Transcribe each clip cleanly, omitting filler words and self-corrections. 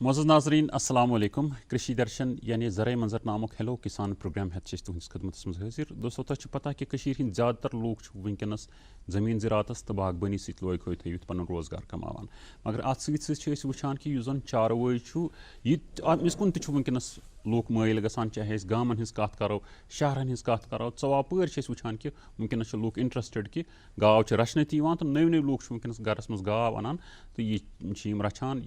معزز ناظرین السلام علیکم. کشی درشن یعنی زرعی منظر نامک ہیلو کسان پروگرام ہیت تہندس خدمت مز حاضر. دوستو تہ پتہ کہ ہند زیادہ تر لوگ ونکس زمین زراعتس تو باغبانی ست لوگ ہوئی تھوت پن روزگار کماوان, مگر ات ست وچان کہ زن چاروٲے یہ امس کن تہ ونکس لوک مائل گژھان, چاہے اس گامن ہز کت کرو شہرن ہز کت کرو ژواپر وچان کہ ونکس لوک انٹرسٹڈ کہ گاو رچنے تیوان تو نو نو لوگ ونکس گرس مز گاو انان تو یہ رچان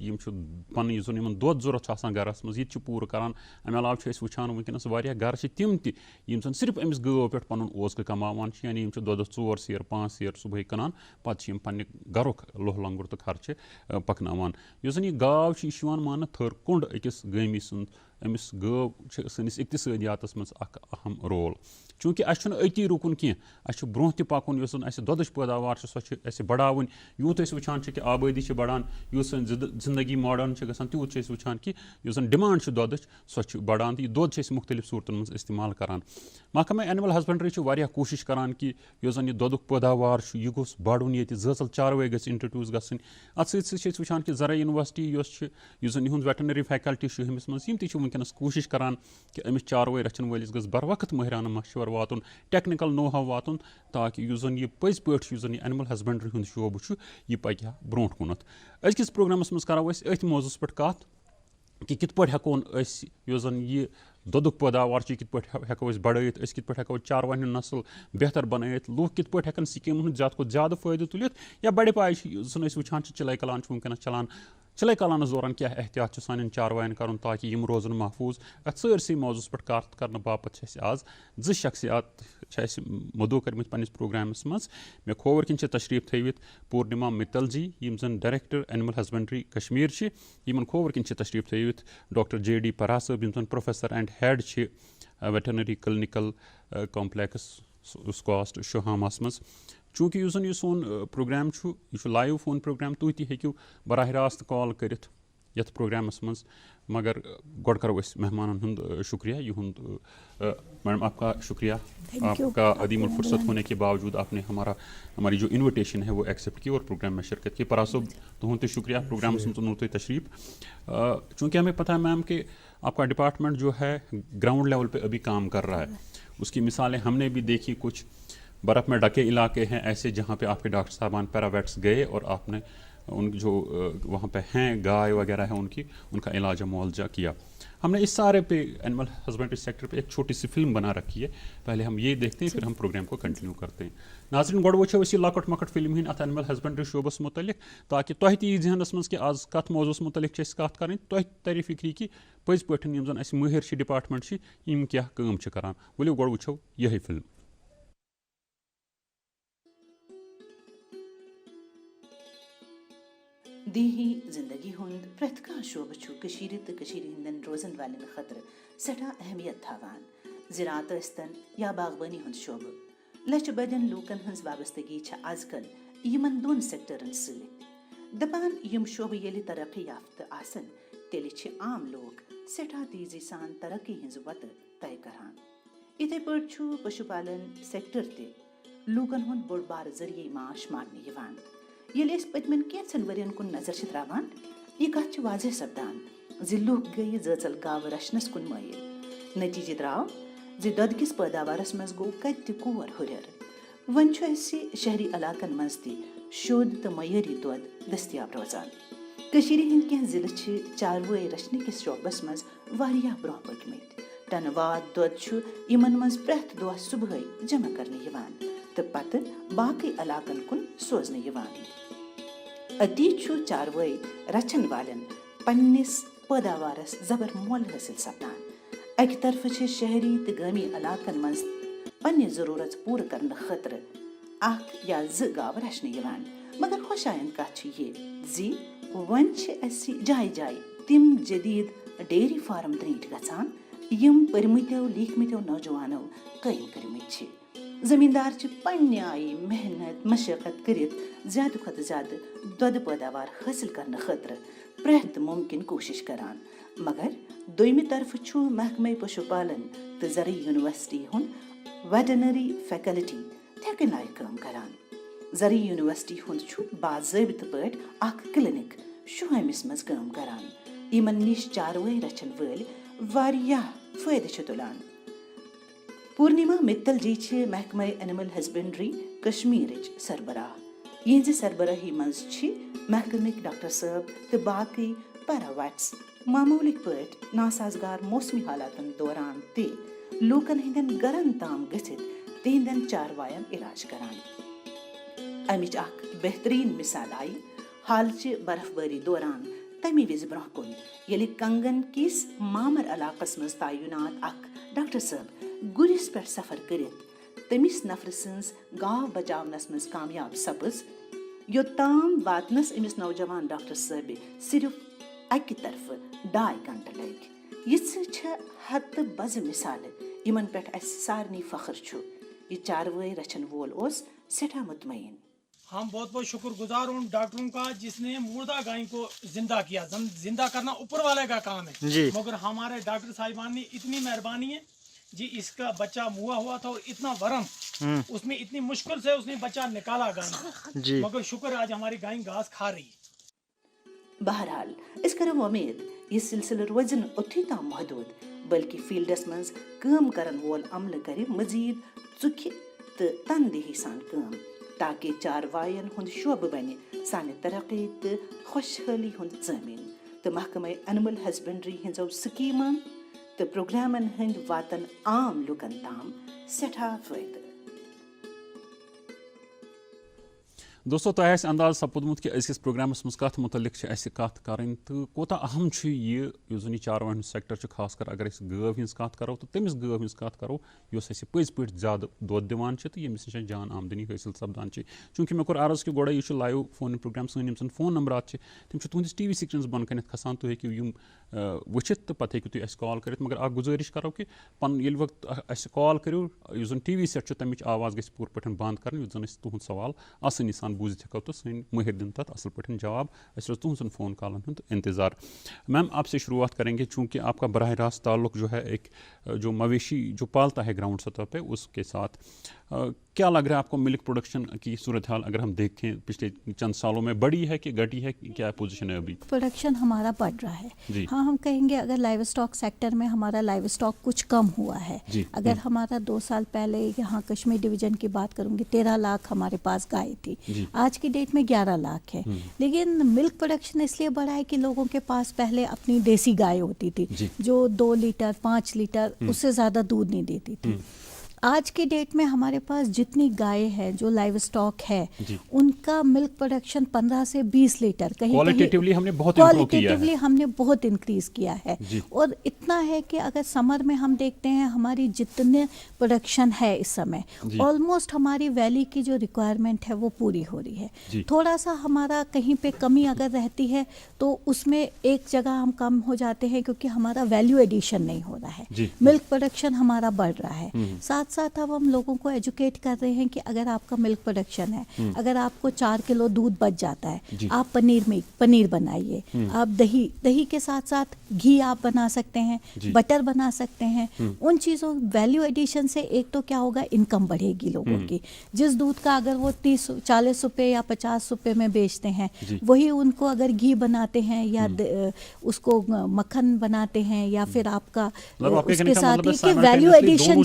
پن زن دۄد ضرورت آسان گرس مز یہ پورٕ کران. امہ علاوہ وچان ونکس واریاہ گر تم تہ یم زن صرف امس گٲو پٮ۪ٹھ پنُن اوزکہٕ کماوان یعنی یم دۄدس 4 سیر 5 سیر صبحٲے کٕنان پتہٕ یم پننہِ گرُک لوہ لنگر تہٕ خرچہٕ پکناوان. یُس زن یہ گاو یہ ماننہٕ تھٔر کُنڈ أکِس گٲمی سُنٛد امس گٲو سٲنِس اقتصٲدیاتس مز اکھ اہم رول. چوٗنٛکہِ اَسہِ چھُنہٕ أتی رُکُن کینٛہہ, اَسہِ چھُ برونٛہہ تہِ پکُن. یۄس زن اَسہِ دۄدٕچ پٲداوار چھِ سۄ چھِ اَسہِ بڑاوٕنۍ. یوٗت أسۍ وٕچھان چھِ کہِ آبٲدی چھِ بڑان, یوٗت سٲنۍ زندگی ماڈٲرن چھِ گژھان, تیوٗت چھِ أسۍ وٕچھان کہِ یۄس زن ڈِمانٛڈ چھِ دۄدٕچ سۄ چھِ بڑان تہٕ یہِ دۄد چھِ أسۍ مختلف صوٗرتن منٛز استعمال کران. محکمہ اینمل ہسبنڈری چھُ واریاہ کوٗشش کران کہِ یۄس زن یہِ دۄدُک پٲداوار چھُ یہِ گوٚژھ بڑُن ییٚتہِ, زٲژل چاروٲے گژھِ انٹرڈیوٗس گژھٕنۍ. اتھ سۭتۍ سۭتۍ چھِ أسۍ وٕچھان کہِ زرعی یونیورسٹی یُس زن یِہُنٛد ویٹنری فیکلٹی چھُ أمِس منٛز, یِم تہِ چھِ ونکیٚنس کوٗشش کران کہِ أمِس چاروٲے رچھن وٲلِس گژھِ بر وقت مٲہرانہٕ مشور واتُن, ٹیکنیکل نو ہاو واتُن, تاکہِ یُس زن یہِ پٔزۍ پٲٹھۍ یُس زن یہِ اینمل ہسبنڈری ہُنٛد شعوبہٕ چھُ یہِ پکہِ ہا برونٛٹھ کُنتھ. أزکِس پروگرامس منٛز کرو أسۍ أتھۍ موضوعس پٮ۪ٹھ کتھ کہ کِتھ پٲٹھۍ ہٮ۪کون أسۍ یۄس زن یہِ دۄدُک پٲداوار چھِ کِتھ پٲٹھۍ ہٮ۪کو أسۍ بڑٲیِتھ, أسۍ کِتھ پٲٹھۍ ہٮ۪کو چاروایَن ہُنٛد نسل بہتر بنٲیِتھ, لوٗکھ کِتھ پٲٹھۍ ہٮ۪کن سکیٖمن ہُنٛد زیادٕ کھۄتہٕ زیادٕ فٲیدٕ تُلِتھ, یا بڑِ پایہِ چھِ یُس زن أسۍ وٕچھان چھِ چِلَے کلان چھُ ونکیٚنس چلان. چِلَے کلانس دوران کیٛاہ احتیاط چھُ سانٮ۪ن چاروایَن کرُن تاکہِ یِم روزن محفوٗظ. اتھ سٲرسٕے موضوعس پٮ۪ٹھ کتھ کرنہٕ باپتھ چھِ اَسہِ آز 2 شخصیات چھِ اَسہِ مدعو کٔرمٕتۍ پننِس پروگرامس منٛز. مےٚ کھووُر کِنۍ چھِ تشریٖف تھٲوِتھ پوٗرنِما مِتل جی یِم زن ڈایریکٹر اینمل ہسبنڈری کشمیٖر چھِ. یِمن کھووُر کِنۍ چھِ تشریٖف تھٲوِتھ ڈاکٹر JD پرا صٲب یِم زن پروفیسر اینڈ ہیڈ چھِ ویٹنری کلنِکل کمپلیکس سکاسٹ شوہاماہس منٛز. چوٗنٛکہِ یُس زن یہِ سون پروگرام چھُ یہِ چھُ لایِو فون پروگرام, تُہۍ تہِ ہیٚکِو براہ راست کال کٔرِتھ یتھ پروگرامس منٛز. مگر گۄڈٕ کرو أسۍ مہمانن ہُنٛد شُکریہ یِہُنٛد. میڈم آپ کا شکریہ, آپ کا عدیم الفرصت ہونے کے باوجود آپ نے ہماری جو انویٹیشن ہے وہ ایکسیپٹ کی اور پروگرام میں شرکت کی. پرا صٲب تُہُنٛد تہِ شکریہ پروگرامس منٛز اوٚنوُ تۄہہِ تشریٖف. چونکہ ہمیں پتہ ہے میم کہ آپ کا ڈپارٹمنٹ جو ہے گراؤنڈ لیول پہ ابھی کام کر رہا ہے. اس کی مثالیں ہم نے بھی دیکھی, کچھ برف میں ڈھکے علاقے ہیں ایسے جہاں پہ آپ کے ڈاکٹر صاحبان پیراویٹس گئے اور آپ نے ان جو وہاں پہ ہیں گائے وغیرہ ہیں ان کا علاج معالجہ کیا. ہم نے اس سارے پہ اینمل ہسبنڈری سیکٹر پہ ایک چھوٹی سی فلم بنا رکھی ہے, پہلے ہم یہ دیکھتے ہیں پھر ہم پروگرام کو کنٹینیو کرتے ہیں. ناظرین گۄڈٕ وٕچھو أسۍ یہِ لۄکٕٹ مۄکٕٹ فلم ہِنٛدۍ اتھ اینمل ہسبنڈری شعوبس متعلق, تاکہِ تۄہہِ تہِ یی ذہنس منٛز کہِ آز کتھ موضوعس متعلق چھِ أسۍ کتھ کرٕنۍ, تۄہہِ ترِ فکری کہِ پٔزۍ پٲٹھۍ یِم زن اَسہِ مٲہِر چھِ ڈپارٹمنٹ چھِ یِم کیٛاہ کٲم چھِ کران. ؤلِو گۄڈٕ وٕچھو یِہے فلم. دیہی زندگی ہُنٛد پرٛٮ۪تھ کانٛہہ شعبہٕ چھُ کٔشیٖرِ تہٕ کٔشیٖرِ ہٕنٛدٮ۪ن روزن والٮ۪ن خٲطرٕ سٮ۪ٹھاہ اہمیت تھاوان. زِراعت ٲسۍتن یا باغبٲنی ہُنٛد شعبہٕ, لچھِ بٔدٮ۪ن لوٗکن ہٕنٛز وابستگی چھےٚ آز کل یِمن 2 سیکٹرن سۭتۍ. دپان یِم شعبہٕ ییٚلہِ ترقی یافتہٕ آسن تیٚلہِ چھِ عام لوٗکھ سٮ۪ٹھاہ تیزی سان ترقی ہٕنٛزِ وتہٕ طے کران. یِتھے پٲٹھۍ چھُ پشو پالن سیکٹر تہِ لوٗکن ہُنٛد بوٚڑ بارٕ ذٔریعہٕ معاش ماننہٕ یِوان. ییٚلہِ أسۍ پٔتمٮ۪ن کینٛژن ؤرین کُن نظر چھِ تراوان, یہِ کتھ چھِ واضح سپدان زِ لوٗکھ گٔیہِ زٲژل گاوٕ رچھنس کُن مٲیل. نٔتیٖجہٕ درٛاو زِ دۄدٕ کِس پٲداوارس منٛز گوٚو کتہِ تہِ کور ہُرٮ۪ر. وۄنۍ چھُ اسہِ شہری علاقن منٛز تہِ شوٚد تہٕ معیٲری دۄد دٔستیاب روزان. کٔشیٖرِ ہٕنٛدۍ کینٛہہ ضلعہٕ چھِ چاروٲے رچھنہٕ کِس شعبس منٛز واریاہ برونٛہہ پٔکمٕتۍ. ٹنہٕ واد دۄد چھُ یِمن منٛز پرٛٮ۪تھ دۄہ صبحٲے جمع کرنہٕ یِوان تہٕ پتہٕ باقٕے علاقن کُن سوزنہٕ یِوان. أتی چھُ چاروٲے رچھن والٮ۪ن پننِس پٲداوارس زبر مۄل حٲصِل سپدان. اکہِ طرفہٕ چھِ شہری تہٕ گٲمی علاقن منٛز پننہِ ضروٗرت پوٗرٕ کرنہٕ خٲطرٕ 1 یا 2 گاوٕ رچھنہٕ یِوان. مگر خۄشایِن کتھ چھِ یہِ زِ وۄنۍ چھِ اسہِ جایہِ جایہِ تِم جدیٖد ڈیری فارم درٛیٖٹھ گژھان یِم پٔرمٕتیو لیٖکھمٕتیو نوجوانو قٲیِم کٔرمٕتۍ چھِ. زمیٖندار چھِ پننہِ آیہِ محنت مشقت کٔرِتھ زیادٕ کھۄتہٕ زیادٕ دۄدٕ پٲداوار حٲصِل کرنہٕ خٲطرٕ پرٛٮ۪تھ مُمکِن کوٗشش کران. مگر دوٚیمہِ طرفہٕ چھُ محکمے پشو پالن تہٕ زرعی یونیورسٹی ہُنٛد ویٹنری فیکلٹی تھٮ۪کنایہِ کٲم کران. زرعی یونیورسٹی ہُنٛد چھُ باضٲبطہٕ پٲٹھۍ اکھ کلنِک شُہٲمِس منٛز کٲم کران. یمن نش چاروٲے رچھن وٲلۍ واریاہ فٲیدٕ چھِ تُلان. پورنِما مِتل جی چھِ محکمہ اینیمل ہسبنڈری کشمیرٕچ سربراہ. یِہنٛزِ سربراہی منٛز چھِ محکمٕکۍ ڈاکٹر صٲب تہٕ باقٕے پیراویٹس معموٗلٕکۍ پٲٹھۍ ناسازگار موسمی حالاتن دوران تہِ لوٗکن ہٕنٛدٮ۪ن گرن تام گٔژھِتھ تِہنٛدٮ۪ن چاروایَن علاج کران. امِچ اکھ بہتریٖن مثال آیہِ حالچہِ برف بٲری دوران تمہِ وِزِ برونٛہہ کُن ییٚلہِ کنگن کِس مامر علاقس منٛز تعینات اکھ ڈاکٹر صٲب گُرِس پٮ۪ٹھ سفر کٔرِتھ تٔمِس نفرٕ سٕنٛز گاو بچاونس منٛز کامیاب سپٕز. یوٚتام واتنس أمِس نوجوان ڈاکٹر صٲبہِ صرف اکہِ طرفہٕ 2 گنٹہٕ لٔگۍ. یِژھٕ چھےٚ ہتہٕ بزٕ مثالہٕ یِمن پٮ۪ٹھ اسہِ سارنٕے فخر چھُ. یہِ چاروٲے رچھن وول اوس سٮ۪ٹھاہ مطمئن. ہم بہت بہت شکر گزار ہوں ڈاکٹروں کا جس نے مردہ گائے کو زندہ کیا. زندہ کرنا اوپر والے کا کام ہے جی. مگر ہمارے ڈاکٹر صاحبان نے اتنی مہربانی ہے جی. اس کا بچہ موا ہوا تھا اور اتنا ورم اس میں اتنی مشکل سے اس نے بچہ نکالا گائے جی. مگر شکر آج ہماری گائے گھاس کھا رہی ہے. بہرحال أسۍ کرو وۄمید یہِ سلسلہٕ روزِ نہٕ اوٚتھُے تام محدوٗد بلکہِ فیٖلڈس منٛز کٲم کرن وول عملہٕ کرِ مزیٖد ژُکھِ تہٕ تندیہی سان کٲم تاکہِ چاروایَن ہُنٛد شعبہٕ بنہِ سانہِ ترقی تہٕ خۄشحٲلی ہُنٛد ضٲمیٖن. تہٕ محکمہ اینیمل ہسبنڈری ہٕنٛزو سکیٖمن تہٕ پروگرامن ہٕنٛدۍ واتن عام لُکن تام سٮ۪ٹھاہ فٲیدٕ. دوستو تۄہہِ آسہِ انداز سپُدمُت کہِ أزکِس پروگرامس منٛز کتھ متعلق چھِ اَسہِ کتھ کَرٕنۍ تہٕ کوٗتاہ اہم چھُ یہِ یُس زن یہِ چاروایَن ہُنٛد سیکٹر چھُ خاص کر اگر أسۍ گٲو ہِنٛز کتھ کرو تہٕ تٔمِس گٲو ہِنٛز کتھ کرو یۄس اَسہِ پٔزۍ پٲٹھۍ زیادٕ دۄد دِوان چھِ تہٕ ییٚمِس نِش اَسہِ جان آمدنی حٲصِل سپدان چھِ. چوٗنٛکہِ مےٚ کوٚر عرض کہِ گۄڈے یہِ چھُ لایِو فون اِن پروگرام. سٲنۍ یِم زن فون نمبرات چھِ تِم چھِ تُہنٛدِس ٹی وی سکریٖنس بۄن کَنٮ۪تھ کھسان. تُہۍ ہیٚکِو یِم وٕچھِتھ تہٕ پتہٕ ہیٚکِو تُہۍ اَسہِ کال کٔرِتھ. مگر اکھ گُزٲرِش کرو کہِ پنُن ییٚلہِ وقت اَسہِ کال کٔرِو یُس زن ٹی وی سیٹ چھُ تَمِچ آواز گژھِ پوٗرٕ پٲٹھۍ بنٛد کرٕنۍ یُتھ زن أسۍ تُہُنٛد سوال آسٲنی سان بوٗزِتھ ہٮ۪کو تہٕ سٲنۍ مٲہِر دِن تَتھ اَصٕل پٲٹھۍ جواب. اَسہِ روز تُہنٛزن فون کالن ہُنٛد انتظار. میم آپ سے شروعات کریں گے چونکہ آپ کا براہ راست تعلق جو ہے ایک جو مویشی جو پالتا ہے گراؤنڈ سطح پہ اس کے ساتھ کیا لگ رہا ہے آپ کو ملک پروڈکشن کی صورتحال اگر ہم دیکھیں پچھلے چند سالوں میں بڑی ہے کہ گھٹی ہے کیا پوزیشن ہے ابھی؟ پروڈکشن ہمارا بڑھ رہا ہے جی. ہاں ہم کہیں گے اگر لائیو اسٹاک سیکٹر میں ہمارا لائیو اسٹاک کچھ کم ہوا ہے جی. اگر ہمارا 2 سال پہلے یہاں کشمیر ڈویژن کی بات کروں گی 13 لاکھ ہمارے پاس گائے تھی جی. آج کی ڈیٹ میں 11 لاکھ ہے. لیکن ملک پروڈکشن اس لیے بڑھا ہے کہ لوگوں کے پاس پہلے اپنی دیسی گائے ہوتی تھی جی. جو 2 لیٹر 5 لیٹر اس سے زیادہ دودھ نہیں دیتی تھی. آج کی ڈیٹ میں ہمارے پاس جتنی گائے ہے جو لائیو اسٹاک ہے جی. ان کا ملک پروڈکشن 15 سے 20 لیٹر کوالٹیٹیولی ہم نے بہت انکریز کیا ہے جی. اور اتنا ہے کہ اگر سمر میں ہم دیکھتے ہیں ہماری جتنے پروڈکشن ہے اس سمے آلموسٹ ہماری ویلی کی جو ریکوائرمنٹ ہے وہ پوری ہو رہی ہے جی. تھوڑا سا ہمارا کہیں پہ کمی اگر رہتی ہے تو اس میں ایک جگہ ہم کم ہو جاتے ہیں کیونکہ ہمارا ویلیو ایڈیشن نہیں ہو رہا ہے جی. ملک پروڈکشن ہمارا بڑھ رہا ہے. ساتھ ساتھ اب ہم لوگوں کو ایجوکیٹ کر رہے ہیں کہ اگر آپ کا ملک پروڈکشن ہے اگر آپ کو 4 کلو دودھ بچ جاتا ہے جی. آپ پنیر بنائیے. آپ دہی کے ساتھ ساتھ گھی آپ بنا سکتے ہیں جی. بٹر بنا سکتے ہیں. ان چیزوں ویلیو ایڈیشن سے ایک تو کیا ہوگا انکم بڑھے گی لوگوں کی. جس دودھ کا اگر وہ 30-40 روپے یا 50 روپے میں بیچتے ہیں جی. وہی ان کو اگر گھی بناتے ہیں یا اس کو مکھن بناتے ہیں یا پھر آپ کا اس کے ساتھ ہی ویلیو ایڈیشن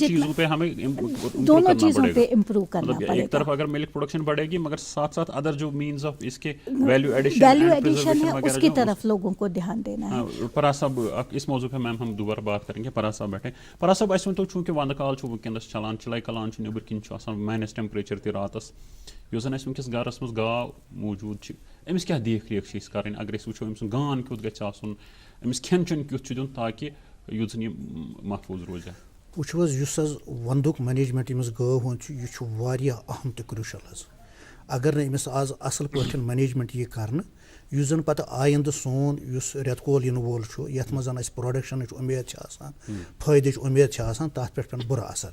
دونوں چیزوں پہ امپروو کرنا پڑے گا. ایک طرف اگر ملک پروڈکشن بڑھے گی مگر ساتھ ساتھ ادر جو مینز آف اس کے ویلیو ایڈیشن ہے اس کی طرف لوگوں کو دھیان دینا ہے. پرا صاحب اس موضوع پہ میم ہم دوبارہ بات کریں گے. پرا صاحب بیٹھے. پرا صاحب اَسہِ ؤنۍتو چوٗنٛکہِ وَنٛدٕ کال چھُ وٕنکٮ۪نَس چلان چِلَے کلان چھُ نیٚبٕرۍ کِنۍ چھُ آسان ماینس ٹیمپریچر تہِ راتَس. یُس زن اَسہِ وٕنکٮ۪س گرس منٛز گاو موٗجوٗد چھِ أمِس کیٛاہ دیکھ ریکھ چھِ أسۍ کَرٕنۍ اگر أسۍ وٕچھو أمۍ سُنٛد گان کیُتھ گژھِ آسُن أمِس کھٮ۪ن چٮ۪ن کیُتھ چھُ دیُن تاکہِ یُتھ زن یہِ محفوٗظ روزِ. وٕچھو حظ یُس حظ ونٛدُک مینیجمنٹ ییٚمِس گٲو ہُنٛد چھُ یہِ چھُ واریاہ اہم تہٕ کرٛوٗشل حظ. اگر نہٕ أمِس آز اَصٕل پٲٹھۍ مینیجمنٹ یی کرنہٕ یُس زن پتہٕ آیندٕ سون یُس رٮ۪تہٕ کول یِنہٕ وول چھُ یتھ منٛز زن اَسہِ پرٛوڈکشنٕچ اُمید چھِ آسان فٲیدٕچ اُمید چھِ آسان تتھ پٮ۪ٹھ پیٚن بُرٕ اثر.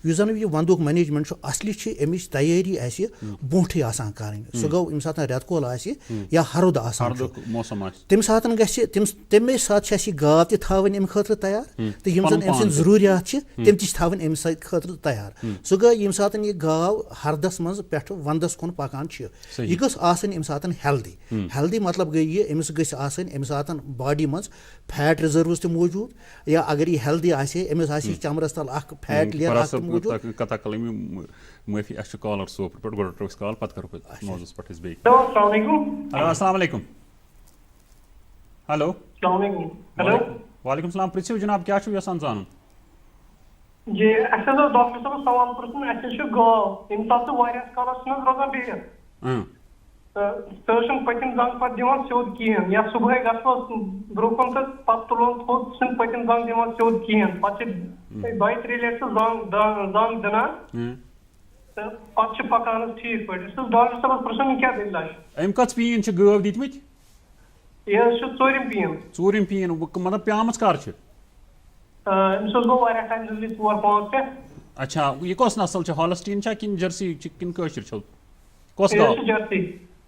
یُس زن یہِ ونٛدُک مینیجمنٹ چھُ اصلی چھِ اَمِچ تیٲری اَسہِ برونٛٹھٕے آسان کَرٕنۍ. سُہ گوٚو ییٚمہِ ساتہٕ رٮ۪تہٕ کول آسہِ یا ہرُد آسان تمہِ ساتہٕ گژھِ تمے ساتہٕ چھِ اَسہِ یہِ گاو تہِ تھاوٕنۍ اَمہِ خٲطرٕ تیار تہٕ یِم زن أمۍ سٕنٛدۍ ضروٗریات چھِ تِم تہِ چھِ تھاوٕنۍ اَمہِ سۭتۍ خٲطرٕ تیار. سُہ گوٚو ییٚمہِ ساتہٕ یہِ گاو ہردس منٛز پٮ۪ٹھٕ ونٛدس کُن پکان چھِ یہِ گٔژھ آسٕنۍ اَمہِ ساتہٕ ہیلدی مطلب گئی یہ أمس گژھِ آسٕنۍ أمس آسن باڈی منٛز فیٹ رِزٔروٕز تہِ موٗجوٗد یا اگر یہِ ہیلدی آسہِ أمس آسہِ چمرس تل اکھ فیٹ لیئر اکھ تہِ موٗجوٗد. کتھا کلمی معافی اس کالر سوپر پہ گۄڈٕ رٹو أسۍ کال پتہٕ کرو موضوعس پٮ۪ٹھ أسۍ بیٚیہِ. السلام علیکم. ہیلو السلام علیکم. ہیلو السلام علیکم. ہیلو وعلیکم السلام. پرژھِو جناب کیٛاہ چھُو یژھان زانُن؟ جی اَسہِ حظ اوس ڈاکٹر صٲبس سوال پرٛژھُن. اَسہِ حظ چھُ گاو ییٚمہِ ساتہٕ سُہ واریاہس کالس چھُنہٕ روزان بِہِتھ تہٕ سُہ حظ چھُنہٕ پٔتِم زنٛگ پتہٕ دِوان سیوٚد کِہیٖنۍ یا صبحٲے گژھنس برٛونٛہہ کُن تہٕ پتہٕ تُلُن تھوٚد سُہ چھُنہٕ پٔتِم زنٛگ دِوان سیوٚد کِہیٖنۍ. پتہٕ چھِ 2-3 لٹہِ سُہ زنٛگ دِنان تہٕ پتہٕ چھِ پکان حظ ٹھیٖک پٲٹھۍ. أسۍ اوس ڈاکٹر صٲبس پرٛژھُن یہِ کیٛاہ دٔلیٖلہ چھِ. أمۍ کٔژ پیٖن چھِ گٲو دِتمٕتۍ؟ یہِ حظ چھُ ژوٗرِم پیٖن. ژوٗرِم پیٖن مطلب پیامٕژ کر چھِ؟ أمِس حظ گوٚو واریاہ ٹایم جلدی 4-5 رٮ۪تھ. اچھا یہِ کۄس نسل چھِ ہالسٹیٖن چھا کِنہٕ جٔرسی کِنہٕ کٲشِر چھو؟ کۄس گاو؟ جرسی.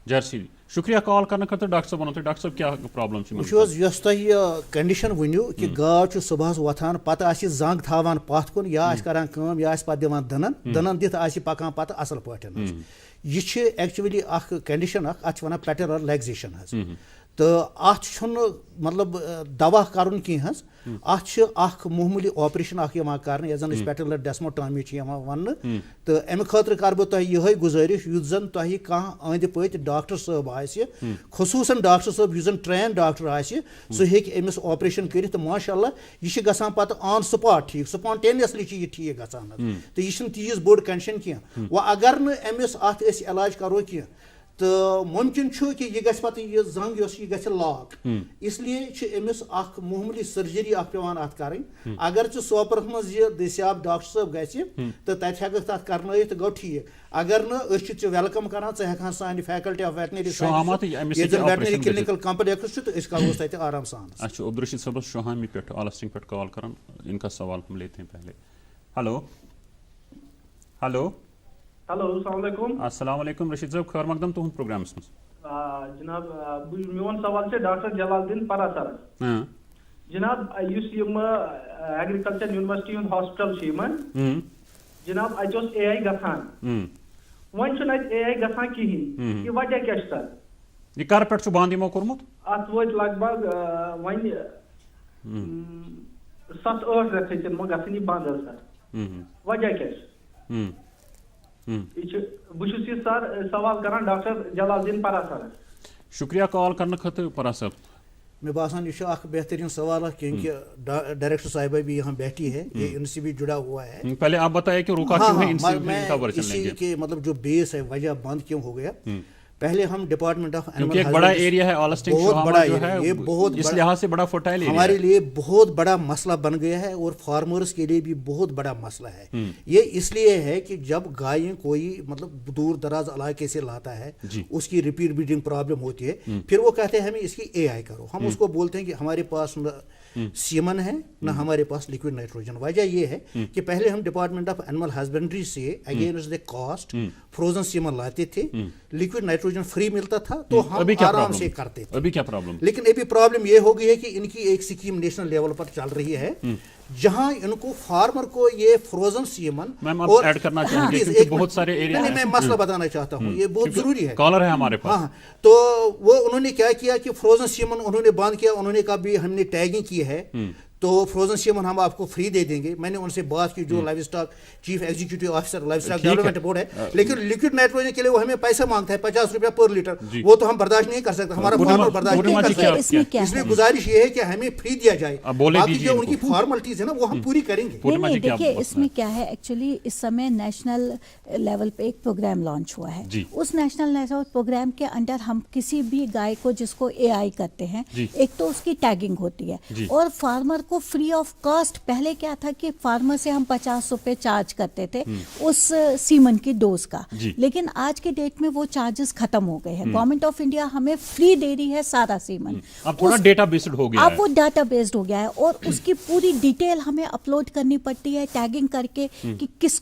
جرسی. شُکریہ کال کرنہٕ خٲطرٕ. ڈاکٹر صٲب وَنو تۄہہِ ڈاکٹر صٲب کیٛاہ پرابلم چھِ؟ وٕچھِو حظ یۄس تۄہہِ کنڈِشن ؤنِو کہِ گاو چھُ صُبحس وۄتھان پتہٕ آسہِ زنٛگ تھاوان پتھ کُن یا آسہِ کران کٲم یا آسہِ پتہٕ دِوان دٕنن دِتھ آسہِ پکان پتہٕ اصل پٲٹھۍ حظ. یہِ چھِ ایکچُؤلی اکھ کنڈِشن اکھ اتھ چھِ ونان پیٹرنل لیگزیشن حظ. تہٕ اتھ چھُنہٕ مطلب دوا کرُن کینٛہہ حظ. اتھ چھِ اکھ معموٗلی آپریشن اکھ یِوان کرنہٕ یتھ زن أسۍ پیٹرنل ڈیسموٹامی چھِ یِوان وننہٕ. تہٕ امہِ خٲطرٕ کرٕ بہٕ تۄہہِ یِہے گُزٲرِش یُتھ زن تۄہہِ کانٛہہ أنٛدۍ پٔتۍ ڈاکٹر صٲب آسہِ خصوٗصن ڈاکٹر صٲب یُس زن ٹرین ڈاکٹر آسہِ سُہ ہیٚکہِ أمِس آپریشن کٔرِتھ. تہٕ ماشاء اللہ یہِ چھِ گژھان پتہٕ آن سپاٹ ٹھیٖک سپونٹینیسلی چھِ یہِ ٹھیٖک گژھان حظ. تہٕ یہِ چھِنہٕ تیٖژ بٔڑ کنڈِشن کینٛہہ. وۄنۍ اگر نہٕ أمِس اتھ أسۍ علاج کرو کینٛہہ تہٕ مُمکِن چھُ کہِ یہِ گژھِ پتہٕ یہِ زنٛگ یۄس یہِ گژھِ لاک. اسلیے چھِ أمِس اکھ معموٗلی سٔرجری اکھ پیٚوان اتھ کرٕنۍ. اگر ژٕ سوپرس منٛز یہِ دٔستیاب ڈاکٹر صٲب گژھِ تہٕ تتہِ ہٮ۪ککھ تتھ کرنٲیِتھ تہٕ گوٚو ٹھیٖک. اگر نہٕ أسۍ چھِ ژےٚ ویلکم کران ژٕ ہٮ۪کہٕ سانہِ فیکلٹی آف ویٹنری ییٚتہِ زن ویٹنری کلنِکل کمپلیکس چھُ تہٕ أسۍ کرو تتہِ آرام سان. اچھا عبدالرشید صٲبس شوہامی پٮ۪ٹھ آلسٹنگ پٮ۪ٹھ کال کران. ان کا سوال ہم لیتے ہیں پہلے. ہیلو ہیلو ہیلو السلام علیکم. السلام علیکم رشید صٲب خٲر مقدم تُہنٛد پروگرامس منٛز. جناب میون سوال چھُ ڈاکٹر جلال الدین پرا سرس. جناب یُس یِم ایگرِکلچر یونیورسٹی ہُنٛد ہاسپِٹل چھُ یِمن جناب اتہِ اوس اے آی گژھان وۄنۍ چھُنہٕ اتہِ اے آی گژھان کِہینۍ. یہِ وجہ کیٛاہ چھُ سر؟ یہِ کر پٮ۪ٹھ چھُ بنٛد یِمو کوٚرمُت؟ اتھ وٲتۍ لگ بگ وۄنۍ 7-8 رٮ۪تھ ہیٚتِن وۄنۍ گژھٕنۍ یہِ بنٛد حظ سر. وجہ کیٛاہ چھُ؟ یہ چھُ بہٕ چھُس یہِ سر سوال کران ڈاکٹر جلال الدین پرا سرس. شُکریہ کال کرنہٕ خٲطرٕ پرا صٲب. مےٚ باسان یہ اکھ بہترین سوال ہے کیونکہ ڈائریکٹر صاحبہ بھی یہاں بیٹھی ہے یہ ان سے بھی جڑا ہوا ہے. پہلے آپ بتائیں کہ روکا کیوں ہے ان سے کا ورژن لیں گے. کہ مطلب جو بیس ہے وجہ بند کیوں ہو گیا. پہلے ہم ڈپارٹمنٹ آف اینیمل ایک بڑا ایریا ہے آلسٹنگ شوہامہ جو ہے یہ بہت اس لحاظ سے بڑا فرٹائل ایریا ہمارے لیے بہت بڑا مسئلہ بن گیا ہے اور فارمرز کے لیے بھی بہت بڑا مسئلہ ہے. یہ اس لیے ہے کہ جب گائیں کوئی مطلب دور دراز علاقے سے لاتا ہے اس کی ریپیٹ بریڈنگ پرابلم ہوتی ہے پھر وہ کہتے ہیں ہمیں اس کی اے آئی کرو. ہم اس کو بولتے ہیں کہ ہمارے پاس سیمن ہے نہ ہمارے پاس لکوڈ نائٹروجن. وجہ یہ ہے کہ پہلے ہم ڈپارٹمنٹ آف اینیمل ہسبینڈری سے اگینسٹ دا کاسٹ فروزن سیمن لاتے تھے. لکوڈ نائٹروجن فری ملتا تھا تو ہم آرام سے کرتے تھے. ابھی کیا پرابلم؟ لیکن ابھی پرابلم یہ ہو گئی ہے کہ ان کی ایک اسکیم نیشنل لیول پر چل رہی ہے جہاں ان کو فارمر کو یہ فروزن سیمن اور ایڈ کرنا چاہیں گے کیونکہ بہت سارے ایریا میں مسئلہ بتانا چاہتا ہوں یہ بہت ضروری ہے. کالر ہے ہمارے پاس. ہاں تو وہ انہوں نے کیا کیا کہ فروزن سیمن انہوں نے بند کیا. انہوں نے کہا بھی ہم نے ٹیگنگ کی ہے تو فروزن سیمن ہم آپ کو فری دے دیں گے. میں نے ان سے بات کی جو live stock chief executive officer live stock development board ہے لیکن لکوڈ نائٹروجن کے لیے وہ ہمیں پیسہ مانگتا ہے 50 روپیہ پر لیٹر. وہ تو ہم برداشت نہیں کر سکتے. ہمارا فارمر برداشت نہیں کر سکتا. اس لیے گزارش یہ ہے کہ ہمیں فری دیا جائے. باقی جو ان کی فارملٹیز ہے نا وہ ہم پوری کریں گے. نہیں دیکھیے اس میں کیا ہے ایکچولی اس سمے نیشنل لیول پہ ایک پروگرام لانچ ہوا ہے. اس نیشنل لیول پروگرام کے انڈر ہم کسی بھی گائے کو جس کو اے آئی کرتے ہیں ایک تو اس کی ٹیگنگ ہوتی ہے اور فارمر کو فری آف کاسٹ. پہلے کیا تھا کہ فارمر سے ہم 50 روپے چارج کرتے تھے اس سیمن کی ڈوز کا لیکن آج کے ڈیٹ میں وہ چارجز ختم ہو گئے ہیں. گورنمنٹ آف انڈیا ہمیں فری دے رہی ہے سارا سیمن. اب تھوڑا ڈیٹا بیسڈ ہو گیا ہے. اب وہ ڈیٹا بیسڈ ہو گیا ہے اور اس کی پوری ڈیٹیل ہمیں اپلوڈ کرنی پڑتی ہے ٹیگنگ کر کے کہ کس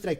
3